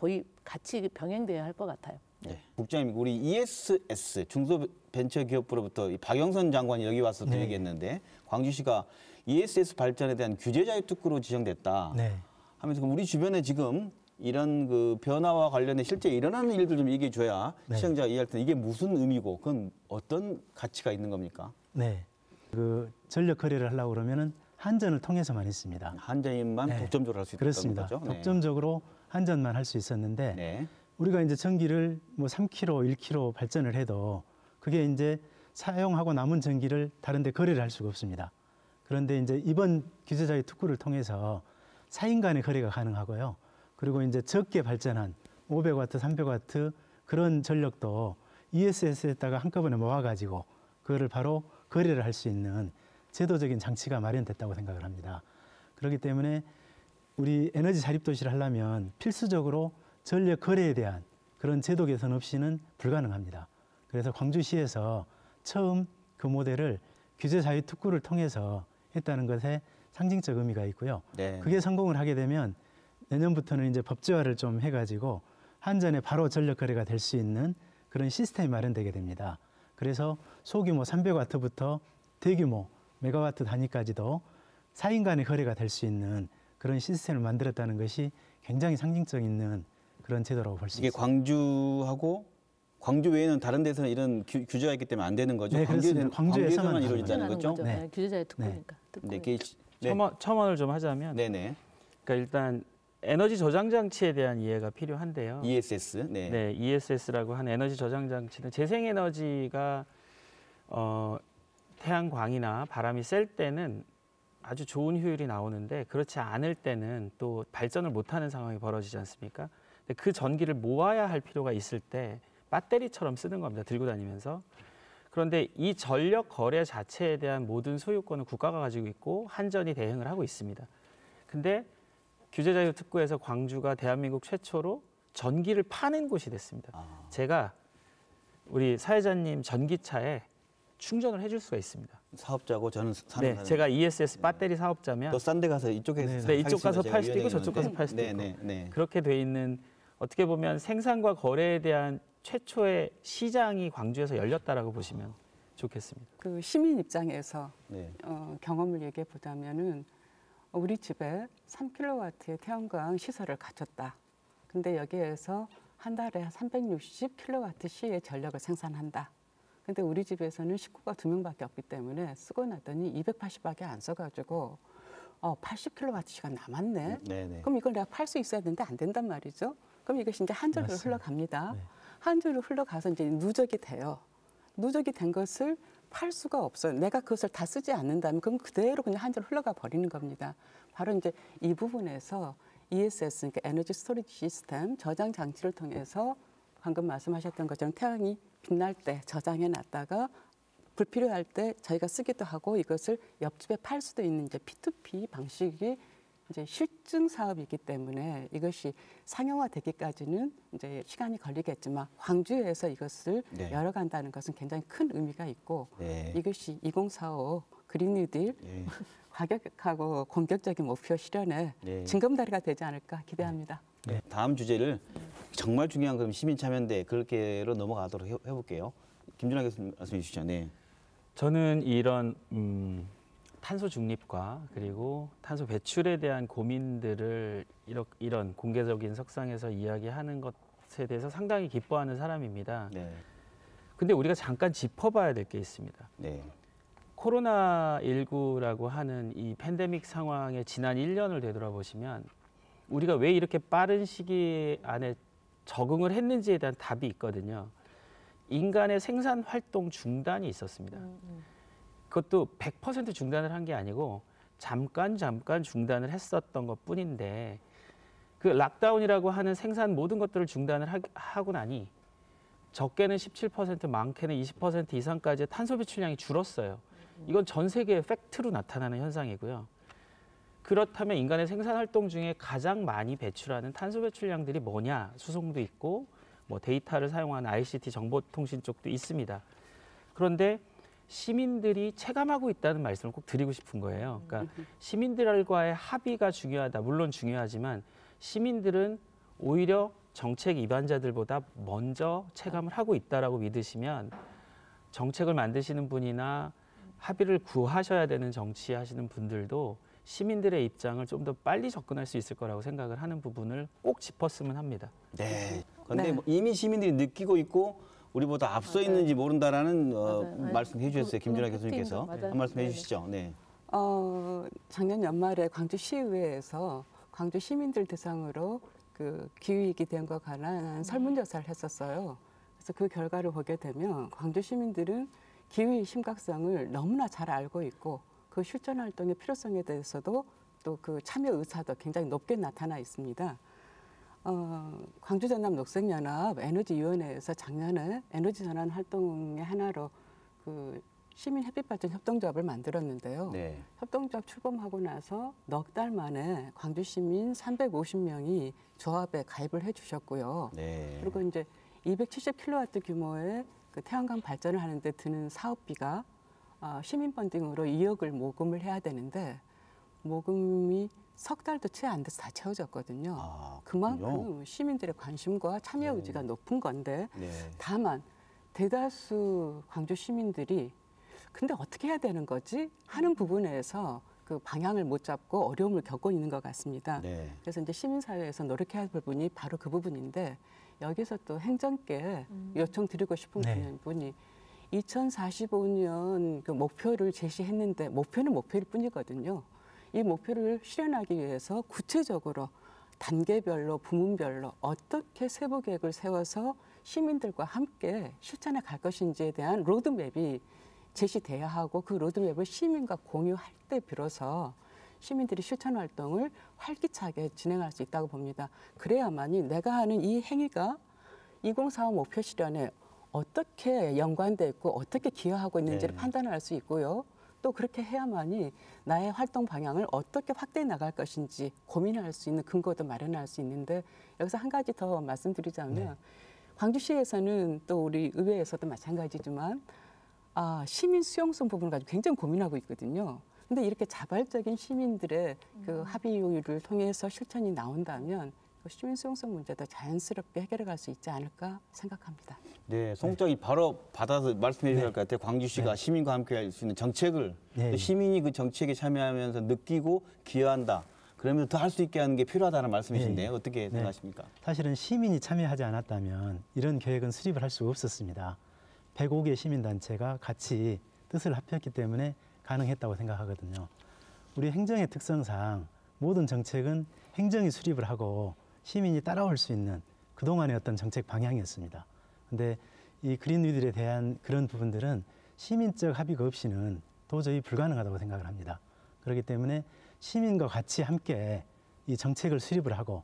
같이 병행돼야 할 것 같아요.
네. 국장님, 우리 ESS 중소벤처기업부로부터 이 박영선 장관이 여기 와서 또 얘기했는데 광주시가 ESS 발전에 대한 규제 자유 특구로 지정됐다.
네.
하면서 그럼 우리 주변에 지금 이런 그 변화와 관련해 실제 일어나는 일들 좀 얘기해 줘야
네.
시청자가 이해할 텐데 이게 무슨 의미고 그건 어떤 가치가 있는 겁니까?
네. 그 전력 거래를 하려고 그러면은 한전을 통해서만 했습니다.
한전만
네.
독점적으로 할 수 있다는
그렇습니다.
거죠? 네.
독점적으로 한전만 할 수 있었는데
네.
우리가 이제 전기를 뭐 3kg, 1kg 발전을 해도 그게 이제 사용하고 남은 전기를 다른 데 거래를 할 수가 없습니다. 그런데 이제 이번 규제자유 특구를 통해서 4인 간의 거래가 가능하고요. 그리고 이제 적게 발전한 500W, 300W 그런 전력도 ESS에다가 한꺼번에 모아가지고 그거를 바로 거래를 할 수 있는 제도적인 장치가 마련됐다고 생각을 합니다. 그렇기 때문에 우리 에너지 자립도시를 하려면 필수적으로 전력 거래에 대한 그런 제도 개선 없이는 불가능합니다. 그래서 광주시에서 처음 그 모델을 규제 자유 특구를 통해서 했다는 것에 상징적 의미가 있고요.
네.
그게 성공을 하게 되면 내년부터는 이제 법제화를 좀 해가지고 한전에 바로 전력 거래가 될 수 있는 그런 시스템이 마련되게 됩니다. 그래서 소규모 300W부터 대규모 메가와트 단위까지도 4인 간의 거래가 될 수 있는 그런 시스템을 만들었다는 것이 굉장히 상징성 있는 그런 제도라고 볼 수
이게
있습니다.
광주 외에는 다른 데서는 이런 규제가 있기 때문에 안 되는 거죠?
네, 그렇습니다. 광주에서만
이루어진다는
하는
거죠?
네.
규제자의 특구니까.
네. 이게
첨언을 좀 하자면
네네.
그러니까 일단 에너지 저장 장치에 대한 이해가 필요한데요.
ESS. 네.
네, ESS라고 하는 에너지 저장 장치는 재생에너지가 태양광이나 바람이 셀 때는 아주 좋은 효율이 나오는데 그렇지 않을 때는 또 발전을 못하는 상황이 벌어지지 않습니까? 근데 그 전기를 모아야 할 필요가 있을 때 배터리처럼 쓰는 겁니다. 들고 다니면서. 그런데 이 전력 거래 자체에 대한 모든 소유권은 국가가 가지고 있고 한전이 대행을 하고 있습니다. 근데 규제자유 특구에서 광주가 대한민국 최초로 전기를 파는 곳이 됐습니다. 제가 우리 사회자님 전기차에 충전을 해줄 수가 있습니다.
사업자고 저는
네, 제가 ESS 배터리 사업자면
더 싼 데 가서 이쪽에서
네, 이쪽 가서 팔 수도 있고 저쪽 가서 팔 수도 있고
네.
그렇게 돼 있는 어떻게 보면 생산과 거래에 대한 최초의 시장이 광주에서 열렸다라고 보시면 좋겠습니다.
그 시민 입장에서
네.
경험을 얘기해 보자면은 우리 집에 3kW의 태양광 시설을 갖췄다. 근데 여기에서 한 달에 360kWh의 전력을 생산한다. 근데 우리 집에서는 식구가 2명밖에 없기 때문에 쓰고 났더니 280밖에 안 써가지고 80kWh가 남았네.
네네.
그럼 이걸 내가 팔 수 있어야 되는데 안 된단 말이죠. 그럼 이것이 이제 한 주로
맞습니다.
흘러갑니다.
네.
한 주로 흘러가서 이제 누적이 돼요. 누적이 된 것을 팔 수가 없어요. 내가 그것을 다 쓰지 않는다면 그럼 그대로 그냥 한 주로 흘러가 버리는 겁니다. 바로 이제 이 부분에서 ESS, 그러니까 에너지 스토리지 시스템 저장 장치를 통해서 방금 말씀하셨던 것처럼 태양이 빛날 때 저장해 놨다가 불필요할 때 저희가 쓰기도 하고 이것을 옆집에 팔 수도 있는 이제 P2P 방식이 이제 실증 사업이기 때문에 이것이 상용화되기까지는 이제 시간이 걸리겠지만 광주에서 이것을
네.
열어간다는 것은 굉장히 큰 의미가 있고
네.
이것이 2045 그린 뉴딜
예.
과격하고 공격적인 목표 실현에
네.
징검다리가 되지 않을까 기대합니다.
다음 주제를 정말 중요한 그럼 시민참여인데 그렇게로 넘어가도록 해볼게요. 김준하 교수님 말씀해 주시죠. 네.
저는 이런 탄소 중립과 그리고 탄소 배출에 대한 고민들을 이런 공개적인 석상에서 이야기하는 것에 대해서 상당히 기뻐하는 사람입니다.
네.
근데 우리가 잠깐 짚어봐야 될 게 있습니다.
네.
코로나19라고 하는 이 팬데믹 상황에 지난 1년을 되돌아보시면 우리가 왜 이렇게 빠른 시기 안에 적응을 했는지에 대한 답이 있거든요. 인간의 생산 활동 중단이 있었습니다. 그것도 100% 중단을 한 게 아니고 잠깐 중단을 했었던 것뿐인데 그 락다운이라고 하는 생산 모든 것들을 중단을 하고 나니 적게는 17%, 많게는 20% 이상까지의 탄소 배출량이 줄었어요. 이건 전 세계의 팩트로 나타나는 현상이고요. 그렇다면 인간의 생산 활동 중에 가장 많이 배출하는 탄소 배출량들이 뭐냐? 수송도 있고 뭐 데이터를 사용하는 ICT 정보통신 쪽도 있습니다. 그런데 시민들이 체감하고 있다는 말씀을 꼭 드리고 싶은 거예요. 그러니까 시민들과의 합의가 중요하다. 물론 중요하지만 시민들은 오히려 정책 입안자들보다 먼저 체감을 하고 있다라고 믿으시면 정책을 만드시는 분이나 합의를 구하셔야 되는 정치하시는 분들도 시민들의 입장을 좀 더 빨리 접근할 수 있을 거라고 생각을 하는 부분을 꼭 짚었으면 합니다.
네. 그런데
네.
뭐 이미 시민들이 느끼고 있고 우리보다 앞서
맞아요.
있는지 모른다라는
맞아요.
말씀해 주셨어요. 김준하
그건
교수님께서
팩트입니다. 맞아요.
한 말씀
네네.
해주시죠. 네.
작년 연말에 광주시의회에서 광주 시민들 대상으로 그 기후위기 대응과 관한 설문조사를 했었어요. 그래서 그 결과를 보게 되면 광주 시민들은 기후의 심각성을 너무나 잘 알고 있고 그 실천 활동의 필요성에 대해서도 또 그 참여 의사도 굉장히 높게 나타나 있습니다. 광주 전남 녹색연합 에너지위원회에서 작년에 에너지 전환 활동의 하나로 그 시민 햇빛발전 협동조합을 만들었는데요.
네.
협동조합 출범하고 나서 넉 달 만에 광주 시민 350명이 조합에 가입을 해주셨고요.
네.
그리고 이제 270kW 규모의 그 태양광 발전을 하는데 드는 사업비가 시민 펀딩으로 2억을 모금을 해야 되는데 모금이 석 달도 채 안 돼서 다 채워졌거든요.
아,
그만큼 시민들의 관심과 참여 의지가 높은 건데
네.
다만 대다수 광주 시민들이 근데 어떻게 해야 되는 거지 하는 부분에서 그 방향을 못 잡고 어려움을 겪고 있는 것 같습니다.
네.
그래서 이제 시민사회에서 노력해야 할 부분이 바로 그 부분인데 여기서 또 행정께 요청드리고 싶은
네.
부분이 2045년 그 목표를 제시했는데 목표는 목표일 뿐이거든요. 이 목표를 실현하기 위해서 구체적으로 단계별로 부문별로 어떻게 세부 계획을 세워서 시민들과 함께 실천해 갈 것인지에 대한 로드맵이 제시돼야 하고 그 로드맵을 시민과 공유할 때 비로소 시민들이 실천 활동을 활기차게 진행할 수 있다고 봅니다. 그래야만이 내가 하는 이 행위가 2045 목표 실현에 어떻게 연관돼 있고 어떻게 기여하고 있는지를
네.
판단할 수 있고요. 또 그렇게 해야만이 나의 활동 방향을 어떻게 확대해 나갈 것인지 고민할 수 있는 근거도 마련할 수 있는데 여기서 한 가지 더 말씀드리자면 광주시에서는 또 우리 의회에서도 마찬가지지만 시민 수용성 부분을 가지고 굉장히 고민하고 있거든요. 근데 이렇게 자발적인 시민들의 그 합의를 통해서 실천이 나온다면 시민 수용성 문제도 자연스럽게 해결해 갈 수 있지 않을까 생각합니다.
네, 송장이 바로 받아서 말씀해 주셔야 할 것 같아요. 광주시가
네.
시민과 함께 할 수 있는 정책을
네.
또 시민이 그 정책에 참여하면서 느끼고 기여한다. 그러면 더 할 수 있게 하는 게 필요하다는 말씀이신데요.
네.
어떻게
네.
생각하십니까?
사실은 시민이 참여하지 않았다면 이런 계획은 수립을 할 수가 없었습니다. 105개 시민단체가 같이 뜻을 합했기 때문에 가능했다고 생각하거든요. 우리 행정의 특성상 모든 정책은 행정이 수립을 하고 시민이 따라올 수 있는 그동안의 어떤 정책 방향이었습니다. 근데 이 그린 뉴딜에 대한 그런 부분들은 시민적 합의가 없이는 도저히 불가능하다고 생각을 합니다. 그렇기 때문에 시민과 같이 함께 이 정책을 수립을 하고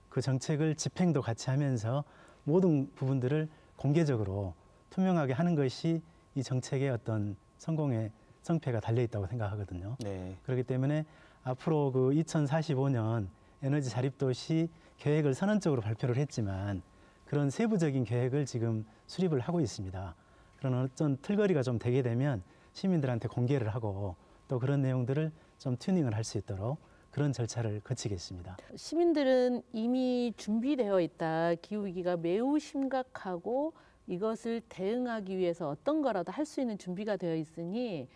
그 정책을 집행도 같이 하면서 모든 부분들을 공개적으로 투명하게 하는 것이 이 정책의 어떤 성공의 성패가 달려 있다고 생각하거든요.
네.
그렇기 때문에 앞으로 그 2045년 에너지 자립도시 계획을 선언적으로 발표를 했지만 그런 세부적인 계획을 지금 수립을 하고 있습니다. 그런 어떤 틀거리가 좀 되게 되면 시민들한테 공개를 하고 또 그런 내용들을 좀 튜닝을 할 수 있도록 그런 절차를 거치겠습니다.
시민들은 이미 준비되어 있다. 기후위기가 매우 심각하고 이것을 대응하기 위해서 어떤 거라도 할 수 있는 준비가 되어 있으니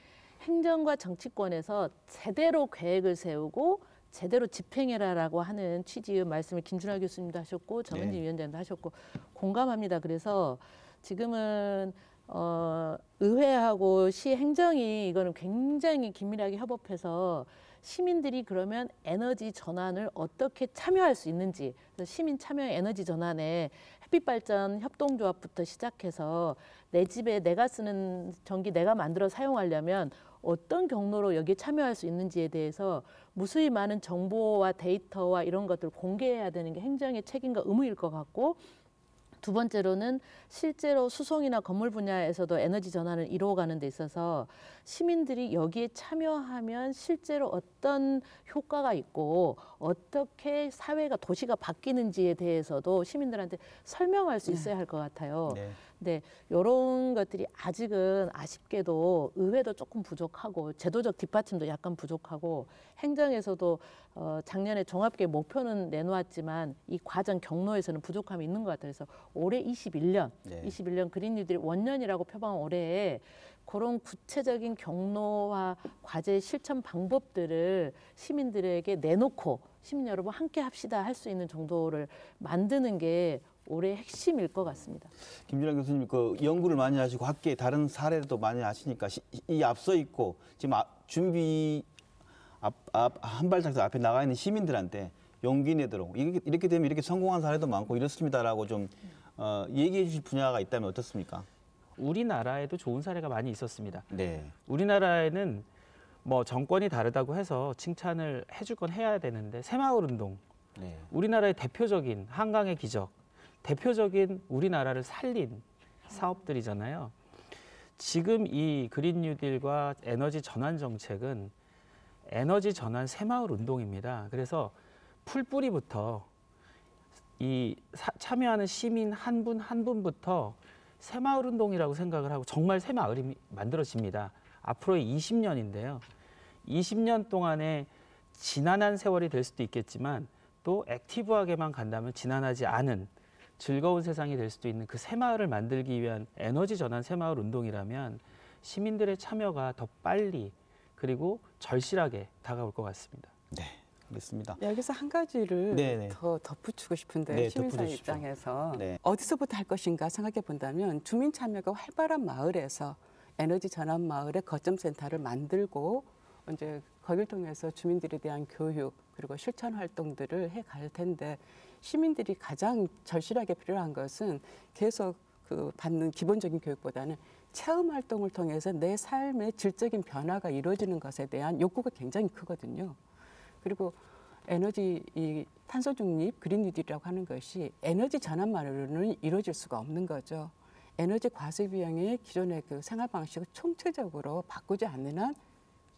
행정과 정치권에서 제대로 계획을 세우고 제대로 집행해라라고 하는 취지의 말씀을 김준하 교수님도 하셨고 정은진
네.
위원장도 하셨고 공감합니다. 그래서 지금은 의회하고 시 행정이 이거는 굉장히 긴밀하게 협업해서 시민들이 그러면 에너지 전환을 어떻게 참여할 수 있는지, 그래서 시민 참여 에너지 전환에 햇빛발전 협동조합부터 시작해서 내 집에 내가 쓰는 전기 내가 만들어 사용하려면 어떤 경로로 여기에 참여할 수 있는지에 대해서 무수히 많은 정보와 데이터와 이런 것들을 공개해야 되는 게 행정의 책임과 의무일 것 같고, 두 번째로는 실제로 수송이나 건물 분야에서도 에너지 전환을 이루어가는 데 있어서 시민들이 여기에 참여하면 실제로 어떤 효과가 있고 어떻게 사회가 도시가 바뀌는지에 대해서도 시민들한테 설명할 수 있어야 할 것 같아요.
네.
근데 이런 것들이 아직은 아쉽게도 의회도 조금 부족하고 제도적 뒷받침도 약간 부족하고 행정에서도 작년에 종합계획 목표는 내놓았지만 이 과정 경로에서는 부족함이 있는 것 같아요. 그래서 올해 21년,
네.
21년 그린 뉴딜 원년이라고 표방한 올해에 그런 구체적인 경로와 과제 실천 방법들을 시민들에게 내놓고 시민 여러분 함께 합시다 할 수 있는 정도를 만드는 게 올해 핵심일 것 같습니다.
김준하 교수님 그 연구를 많이 하시고 학계 다른 사례도 많이 아시니까 이 앞서 있고 지금 준비 한 발짝 더 앞에 나가 있는 시민들한테 용기 내도록 이렇게 되면 이렇게 성공한 사례도 많고 이렇습니다라고 좀 얘기해 주실 분야가 있다면 어떻습니까?
우리나라에도 좋은 사례가 많이 있었습니다.
네.
우리나라에는 뭐 정권이 다르다고 해서 칭찬을 해줄 건 해야 되는데 새마을 운동,
네.
우리나라의 대표적인 한강의 기적, 대표적인 우리나라를 살린 사업들이잖아요. 지금 이 그린 뉴딜과 에너지 전환 정책은 에너지 전환 새마을 운동입니다. 그래서 풀뿌리부터 참여하는 시민 한 분 한 분부터 새마을 운동이라고 생각을 하고 정말 새마을이 만들어집니다. 앞으로의 20년인데요. 20년 동안에 지난한 세월이 될 수도 있겠지만 또 액티브하게만 간다면 지난하지 않은 즐거운 세상이 될 수도 있는 그 새마을을 만들기 위한 에너지 전환 새마을 운동이라면 시민들의 참여가 더 빨리 그리고 절실하게 다가올 것 같습니다.
네. 알겠습니다.
여기서 한 가지를
네네.
더 덧붙이고 싶은데
네,
시민사회
덧붙여주십시오.
입장에서
네.
어디서부터 할 것인가 생각해 본다면 주민 참여가 활발한 마을에서 에너지 전환 마을의 거점센터를 만들고 이제 거기를 통해서 주민들에 대한 교육 그리고 실천 활동들을 해 갈 텐데 시민들이 가장 절실하게 필요한 것은 계속 그 받는 기본적인 교육보다는 체험 활동을 통해서 내 삶의 질적인 변화가 이루어지는 것에 대한 욕구가 굉장히 크거든요. 그리고 에너지 이 탄소 중립 그린 뉴딜이라고 하는 것이 에너지 전환만으로는 이루어질 수가 없는 거죠. 에너지 과세 비용의 기존의 그 생활 방식을 총체적으로 바꾸지 않는 한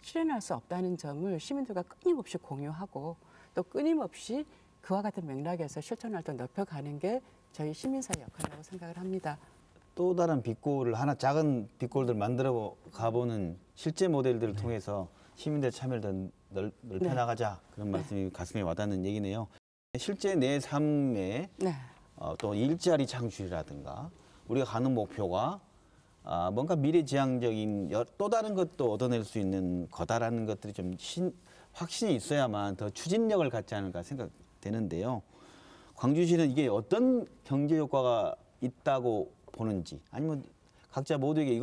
실현할 수 없다는 점을 시민들과 끊임없이 공유하고 또 끊임없이 그와 같은 맥락에서 실천 활동 넓혀가는 게 저희 시민사회 역할이라고 생각을 합니다.
또 다른 빅골을 하나 작은 빅골들 만들어 가보는 실제 모델들을 통해서 시민들의 참여를 더 넓혀 나가자 그런 말씀이 가슴에 와닿는 얘기네요. 실제 내 삶에
네.
또 일자리 창출이라든가 우리가 가는 목표가 뭔가 미래지향적인 또 다른 것도 얻어낼 수 있는 거다라는 것들이 좀 확신이 있어야만 더 추진력을 갖지 않을까 생각되는데요. 광주시는 이게 어떤 경제 효과가 있다고 보는지 아니면 각자 모두에게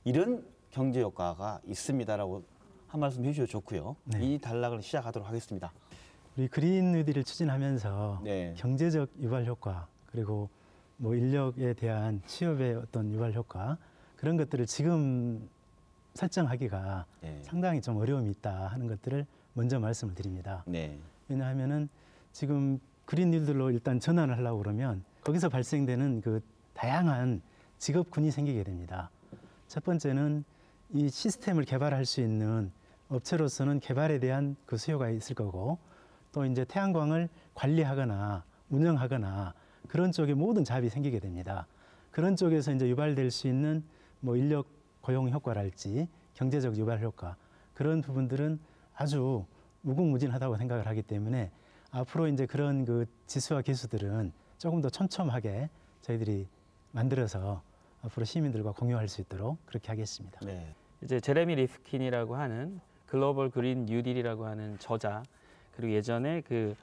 이런 경제 효과가 있습니다라고 한 말씀 해주셔도 좋고요.
네.
이 단락을 시작하도록 하겠습니다.
우리 그린 뉴딜을 추진하면서
네.
경제적 유발 효과 그리고 뭐 인력에 대한 취업의 어떤 유발 효과 그런 것들을 지금 설정하기가
네.
상당히 좀 어려움이 있다 하는 것들을 먼저 말씀을 드립니다.
네.
왜냐하면은 지금 그린 뉴딜로 일단 전환을 하려고 그러면 거기서 발생되는 그 다양한 직업군이 생기게 됩니다. 첫 번째는 이 시스템을 개발할 수 있는 업체로서는 개발에 대한 그 수요가 있을 거고 또 이제 태양광을 관리하거나 운영하거나 그런 쪽에 모든 잡이 생기게 됩니다. 그런 쪽에서 이제 유발될 수 있는 뭐 인력 고용 효과랄지 경제적 유발 효과 그런 부분들은 아주 무궁무진하다고 생각을 하기 때문에 앞으로 이제 그런 그 지수와 기수들은 조금 더 촘촘하게 저희들이 만들어서 앞으로 시민들과 공유할 수 있도록 그렇게 하겠습니다.
네.
이제 제레미 리프킨이라고 하는 글로벌 그린 뉴딜이라고 하는 저자 그리고 예전에 그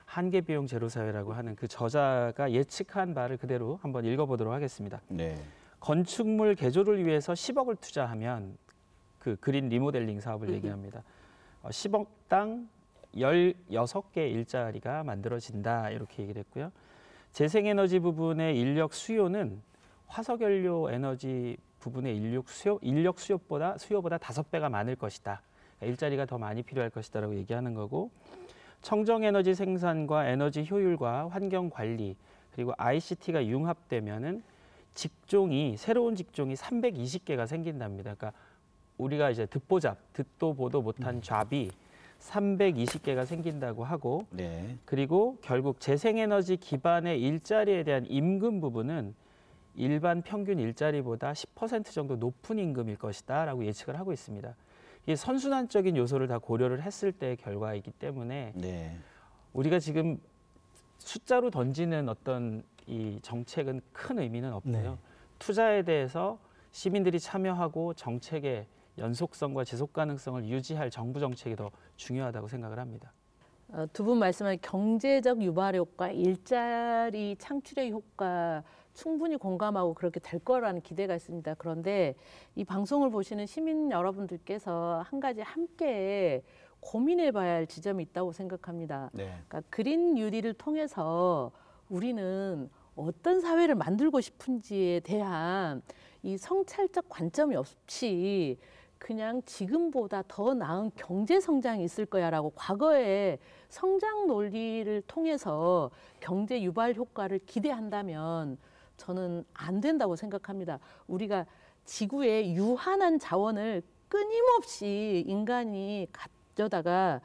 한계 비용 제로 사회라고 하는 그 저자가 예측한 바를 그대로 한번 읽어보도록 하겠습니다.
네.
건축물 개조를 위해서 10억을 투자하면 그 그린 리모델링 사업을 얘기합니다. 10억당 16개 일자리가 만들어진다 이렇게 얘기를 했고요. 재생에너지 부분의 인력 수요는 화석연료 에너지 부분의 인력 수요보다 5배가 많을 것이다. 일자리가 더 많이 필요할 것이다라고 얘기하는 거고 청정에너지 생산과 에너지 효율과 환경 관리 그리고 ICT가 융합되면은 새로운 직종이 320개가 생긴답니다. 그러니까 우리가 이제 듣도 보도 못한 잡이 320개가 생긴다고 하고
네.
그리고 결국 재생에너지 기반의 일자리에 대한 임금 부분은 일반 평균 일자리보다 10% 정도 높은 임금일 것이다라고 예측을 하고 있습니다. 이게 선순환적인 요소를 다 고려를 했을 때의 결과이기 때문에
네.
우리가 지금 숫자로 던지는 어떤 이 정책은 큰 의미는 없고요.
네.
투자에 대해서 시민들이 참여하고 정책의 연속성과 지속 가능성을 유지할 정부 정책이 더 중요하다고 생각을 합니다.
두 분 말씀하신 경제적 유발 효과, 일자리 창출의 효과 충분히 공감하고 그렇게 될 거라는 기대가 있습니다. 그런데 이 방송을 보시는 시민 여러분들께서 한 가지 함께 고민해 봐야 할 지점이 있다고 생각합니다.
네.
그러니까 그린 뉴딜을 통해서 우리는 어떤 사회를 만들고 싶은지에 대한 이 성찰적 관점이 없이 그냥 지금보다 더 나은 경제 성장이 있을 거야라고 과거에 성장 논리를 통해서 경제 유발 효과를 기대한다면 저는 안 된다고 생각합니다. 우리가 지구의 유한한 자원을 끊임없이 인간이 가져다가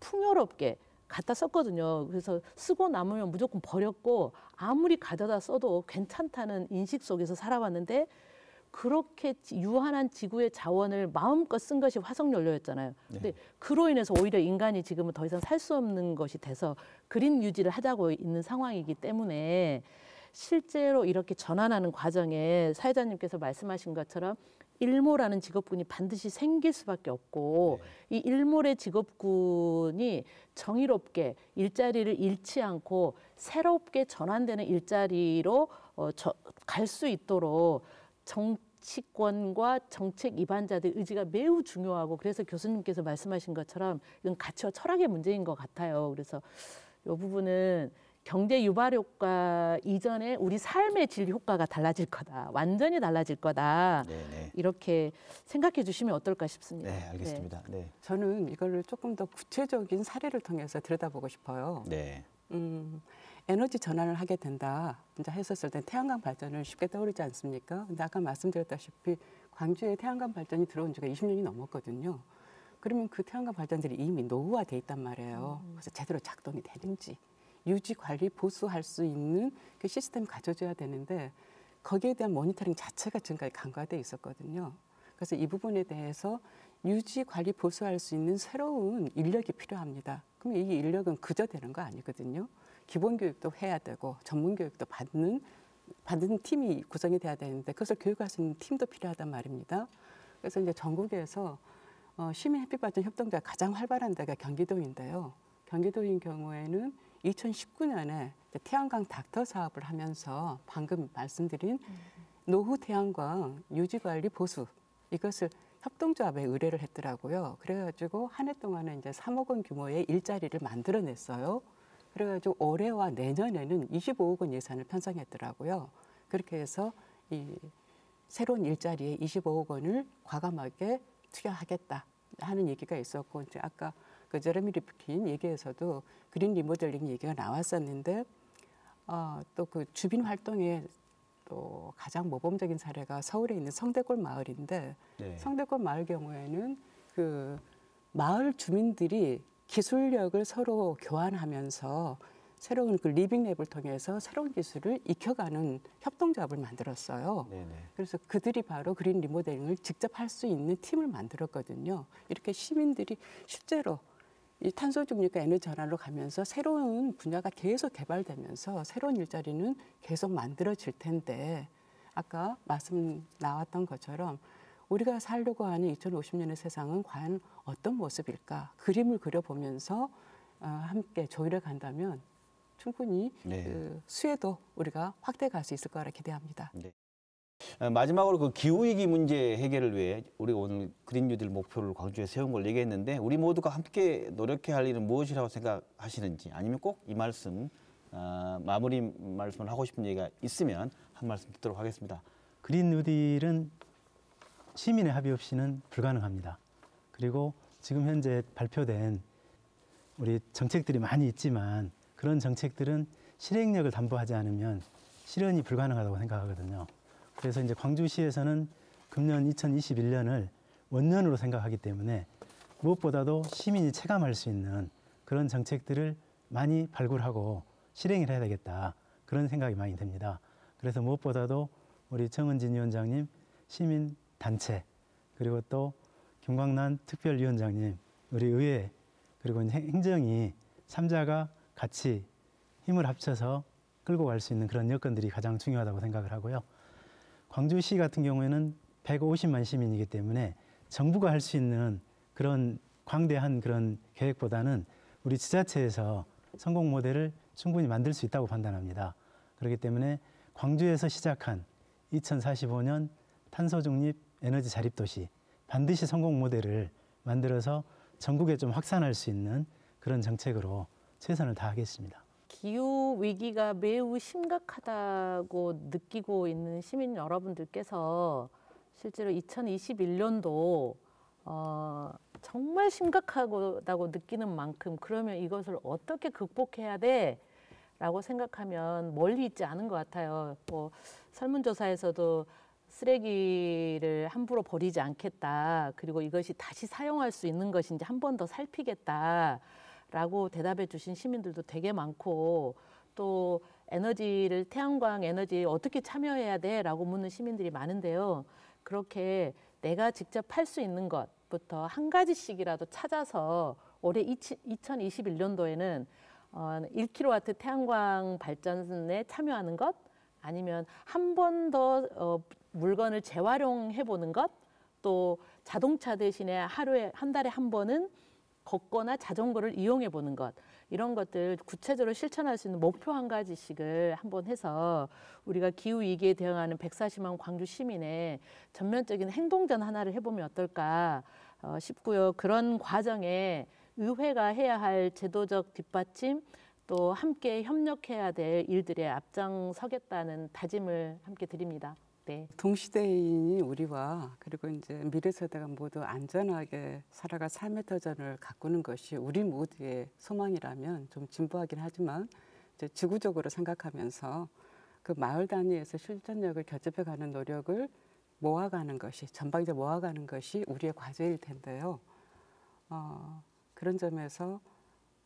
풍요롭게 갖다 썼거든요. 그래서 쓰고 남으면 무조건 버렸고 아무리 가져다 써도 괜찮다는 인식 속에서 살아왔는데 그렇게 유한한 지구의 자원을 마음껏 쓴 것이 화석연료였잖아요. 근데 그로 인해서 오히려 인간이 지금은 더 이상 살 수 없는 것이 돼서 그린 뉴딜을 하자고 있는 상황이기 때문에 실제로 이렇게 전환하는 과정에 사회자님께서 말씀하신 것처럼 일몰하는 직업군이 반드시 생길 수밖에 없고 이 일몰의 직업군이 정의롭게 일자리를 잃지 않고 새롭게 전환되는 일자리로 갈 수 있도록 정치권과 정책 입안자들의 의지가 매우 중요하고 그래서 교수님께서 말씀하신 것처럼 이건 가치와 철학의 문제인 것 같아요. 그래서 이 부분은 경제 유발 효과 이전에 우리 삶의 질 효과가 달라질 거다. 완전히 달라질 거다.
네네.
이렇게 생각해 주시면 어떨까 싶습니다.
네, 알겠습니다. 네.
저는 이거를 조금 더 구체적인 사례를 통해서 들여다보고 싶어요.
네.
에너지 전환을 하게 된다. 이제 했었을 때 태양광 발전을 쉽게 떠오르지 않습니까? 근데 아까 말씀드렸다시피 광주에 태양광 발전이 들어온 지가 20년이 넘었거든요. 그러면 그 태양광 발전들이 이미 노후화돼 있단 말이에요. 그래서 제대로 작동이 되는지 유지, 관리, 보수할 수 있는 그 시스템이 갖춰져야 되는데 거기에 대한 모니터링 자체가 지금까지 간과돼 있었거든요. 그래서 이 부분에 대해서 유지, 관리, 보수할 수 있는 새로운 인력이 필요합니다. 그럼 이 인력은 그저 되는 거 아니거든요. 기본 교육도 해야 되고 전문 교육도 받는 팀이 구성이 돼야 되는데 그것을 교육할 수 있는 팀도 필요하단 말입니다. 그래서 이제 전국에서 시민 햇빛 발전 협동조합 가장 활발한 데가 경기도인데요. 경기도인 경우에는 2019년에 태양광 닥터 사업을 하면서 방금 말씀드린 노후 태양광 유지 관리 보수 이것을 협동조합에 의뢰를 했더라고요. 그래가지고 한 해 동안에 이제 3억 원 규모의 일자리를 만들어냈어요. 그래가지고 올해와 내년에는 25억 원 예산을 편성했더라고요. 그렇게 해서 이 새로운 일자리에 25억 원을 과감하게 투여하겠다 하는 얘기가 있었고, 이제 아까 그 제레미 리프킨 얘기에서도 그린 리모델링 얘기가 나왔었는데, 또 그 주민 활동에 또 가장 모범적인 사례가 서울에 있는 성대골 마을인데,
네.
성대골 마을 경우에는 그 마을 주민들이 기술력을 서로 교환하면서 새로운 그 리빙랩을 통해서 새로운 기술을 익혀가는 협동조합을 만들었어요.
네네.
그래서 그들이 바로 그린 리모델링을 직접 할 수 있는 팀을 만들었거든요. 이렇게 시민들이 실제로 이 탄소 중립과 에너지 전환으로 가면서 새로운 분야가 계속 개발되면서 새로운 일자리는 계속 만들어질 텐데, 아까 말씀 나왔던 것처럼 우리가 살려고 하는 2050년의 세상은 과연 어떤 모습일까? 그림을 그려보면서 함께 조율해 간다면 충분히
네.
그 수혜도 우리가 확대해 갈 수 있을 거라 기대합니다.
네. 마지막으로 그 기후위기 문제 해결을 위해 우리가 오늘 그린 뉴딜 목표를 광주에 세운 걸 얘기했는데, 우리 모두가 함께 노력해야 할 일은 무엇이라고 생각하시는지, 아니면 꼭 이 말씀 마무리 말씀을 하고 싶은 얘기가 있으면 한 말씀 듣도록 하겠습니다.
그린 뉴딜은 시민의 합의 없이는 불가능합니다. 그리고 지금 현재 발표된 우리 정책들이 많이 있지만 그런 정책들은 실행력을 담보하지 않으면 실현이 불가능하다고 생각하거든요. 그래서 이제 광주시에서는 금년 2021년을 원년으로 생각하기 때문에 무엇보다도 시민이 체감할 수 있는 그런 정책들을 많이 발굴하고 실행을 해야 되겠다, 그런 생각이 많이 듭니다. 그래서 무엇보다도 우리 정은진 위원장님, 시민 단체, 그리고 또 김광란 특별위원장님, 우리 의회, 그리고 행정이 3자가 같이 힘을 합쳐서 끌고 갈 수 있는 그런 여건들이 가장 중요하다고 생각을 하고요. 광주시 같은 경우에는 150만 시민이기 때문에 정부가 할 수 있는 그런 광대한 그런 계획보다는 우리 지자체에서 성공 모델을 충분히 만들 수 있다고 판단합니다. 그렇기 때문에 광주에서 시작한 2045년 탄소 중립 에너지 자립 도시, 반드시 성공 모델을 만들어서 전국에 좀 확산할 수 있는 그런 정책으로 최선을 다하겠습니다.
기후 위기가 매우 심각하다고 느끼고 있는 시민 여러분들께서 실제로 2021년도 정말 심각하다고 느끼는 만큼, 그러면 이것을 어떻게 극복해야 돼? 라고 생각하면 멀리 있지 않은 것 같아요. 뭐 설문조사에서도 쓰레기를 함부로 버리지 않겠다, 그리고 이것이 다시 사용할 수 있는 것인지 한 번 더 살피겠다 라고 대답해 주신 시민들도 되게 많고, 또 에너지를, 태양광 에너지에 어떻게 참여해야 돼? 라고 묻는 시민들이 많은데요. 그렇게 내가 직접 할 수 있는 것부터 한 가지씩이라도 찾아서 올해 2021년도에는 1kW 태양광 발전에 참여하는 것, 아니면 한 번 더 물건을 재활용해 보는 것, 또 자동차 대신에 한 달에 한 번은 걷거나 자전거를 이용해 보는 것, 이런 것들 구체적으로 실천할 수 있는 목표 한 가지씩을 한번 해서 우리가 기후위기에 대응하는 140만 광주 시민의 전면적인 행동전 하나를 해보면 어떨까 싶고요. 그런 과정에 의회가 해야 할 제도적 뒷받침, 또 함께 협력해야 될 일들에 앞장서겠다는 다짐을 함께 드립니다. 네.
동시대인이 우리와, 그리고 이제 미래 세대가 모두 안전하게 살아갈 삶의 터전을 가꾸는 것이 우리 모두의 소망이라면, 좀 진부하긴 하지만 이제 지구적으로 생각하면서 그 마을 단위에서 실천력을 결집해가는 노력을 모아가는 것이, 전방위적으로 모아가는 것이 우리의 과제일 텐데요. 그런 점에서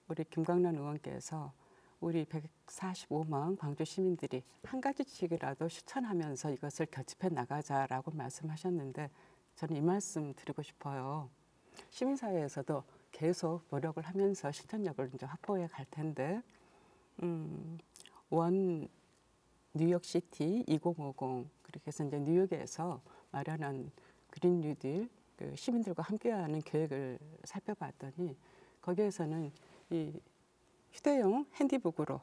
우리 김광란 의원께서 우리 145만 광주 시민들이 한 가지씩이라도 실천하면서 이것을 결집해 나가자라고 말씀하셨는데, 저는 이 말씀 드리고 싶어요. 시민사회에서도 계속 노력을 하면서 실천력을 이제 확보해 갈 텐데, 원 뉴욕시티 2050 그렇게 해서 이제 뉴욕에서 마련한 그린 뉴딜 그 시민들과 함께하는 계획을 살펴봤더니 거기에서는 이 휴대용 핸디북으로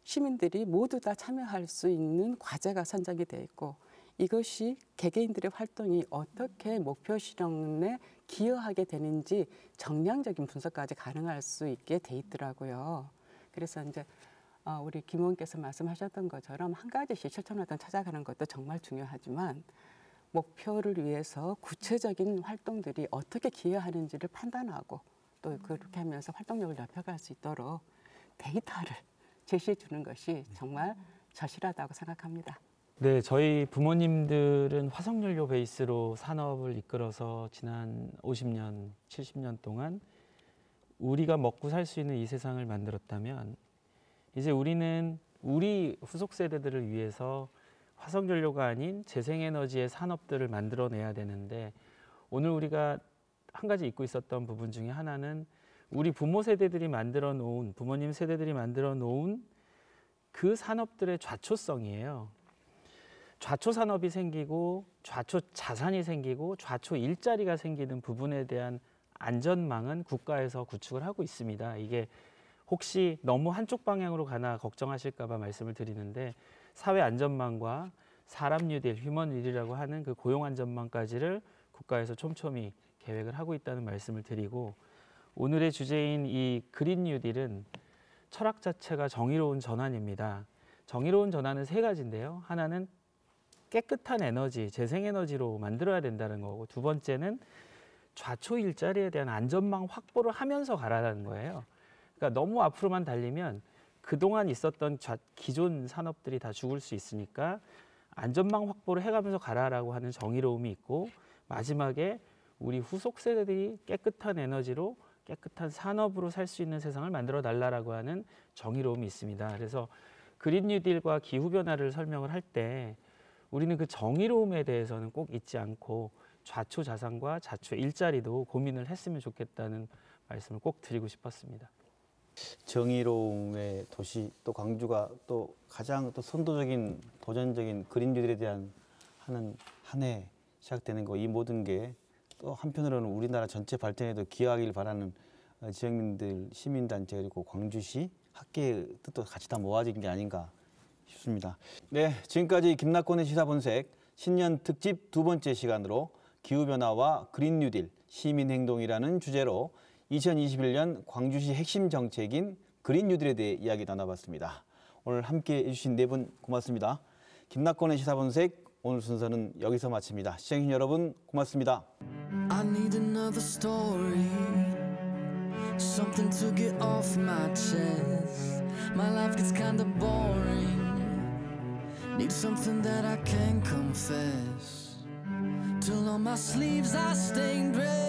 시민들이 모두 다 참여할 수 있는 과제가 선정이 돼 있고 이것이 개개인들의 활동이 어떻게 목표 실현에 기여하게 되는지 정량적인 분석까지 가능할 수 있게 돼 있더라고요. 그래서 이제 우리 김 의원께서 말씀하셨던 것처럼 한 가지씩 실천 활동 찾아가는 것도 정말 중요하지만 목표를 위해서 구체적인 활동들이 어떻게 기여하는지를 판단하고 또 그렇게 하면서 활동력을 넓혀갈 수 있도록 데이터를 제시해 주는 것이 정말 절실하다고 생각합니다.
네, 저희 부모님들은 화석연료 베이스로 산업을 이끌어서 지난 50년, 70년 동안 우리가 먹고 살 수 있는 이 세상을 만들었다면 이제 우리는 우리 후속 세대들을 위해서 화석연료가 아닌 재생에너지의 산업들을 만들어내야 되는데 오늘 우리가 한 가지 잊고 있었던 부분 중에 하나는 우리 부모 세대들이 만들어 놓은, 부모님 세대들이 만들어 놓은 그 산업들의 좌초성이에요. 좌초 산업이 생기고 좌초 자산이 생기고 좌초 일자리가 생기는 부분에 대한 안전망은 국가에서 구축을 하고 있습니다. 이게 혹시 너무 한쪽 방향으로 가나 걱정하실까 봐 말씀을 드리는데 사회 안전망과 사람 뉴딜, 휴먼 뉴딜이라고 하는 그 고용 안전망까지를 국가에서 촘촘히 계획을 하고 있다는 말씀을 드리고 오늘의 주제인 이 그린 뉴딜은 철학 자체가 정의로운 전환입니다. 정의로운 전환은 세 가지인데요. 하나는 깨끗한 에너지, 재생에너지로 만들어야 된다는 거고 두 번째는 좌초 일자리에 대한 안전망 확보를 하면서 가라는 거예요. 그러니까 너무 앞으로만 달리면 그동안 있었던 기존 산업들이 다 죽을 수 있으니까 안전망 확보를 해가면서 가라라고 하는 정의로움이 있고 마지막에 우리 후속 세대들이 깨끗한 에너지로 깨끗한 산업으로 살 수 있는 세상을 만들어 달라라고 하는 정의로움이 있습니다. 그래서 그린 뉴딜과 기후 변화를 설명을 할 때 우리는 그 정의로움에 대해서는 꼭 잊지 않고 좌초 자산과 좌초 일자리도 고민을 했으면 좋겠다는 말씀을 꼭 드리고 싶었습니다.
정의로움의 도시 또 광주가 또 가장 또 선도적인 도전적인 그린 뉴딜에 대한 하는 한 해 시작되는 거 이 모든 게 또 한편으로는 우리나라 전체 발전에도 기여하길 바라는 지역민들, 시민단체 그리고 광주시 학계의 뜻도 같이 다 모아진 게 아닌가 싶습니다. 네, 지금까지 김낙곤의 시사본색 신년 특집 두 번째 시간으로 기후변화와 그린 뉴딜, 시민행동이라는 주제로 2021년 광주시 핵심 정책인 그린 뉴딜에 대해 이야기 나눠봤습니다. 오늘 함께 해주신 네 분 고맙습니다. 김낙곤의 시사본색 오늘 순서는 여기서 마칩니다. 시청해주신 여러분 고맙습니다.
I need another story, something to get off my chest. My life gets kinda boring, need something that I can confess. Till on my sleeves I stained red.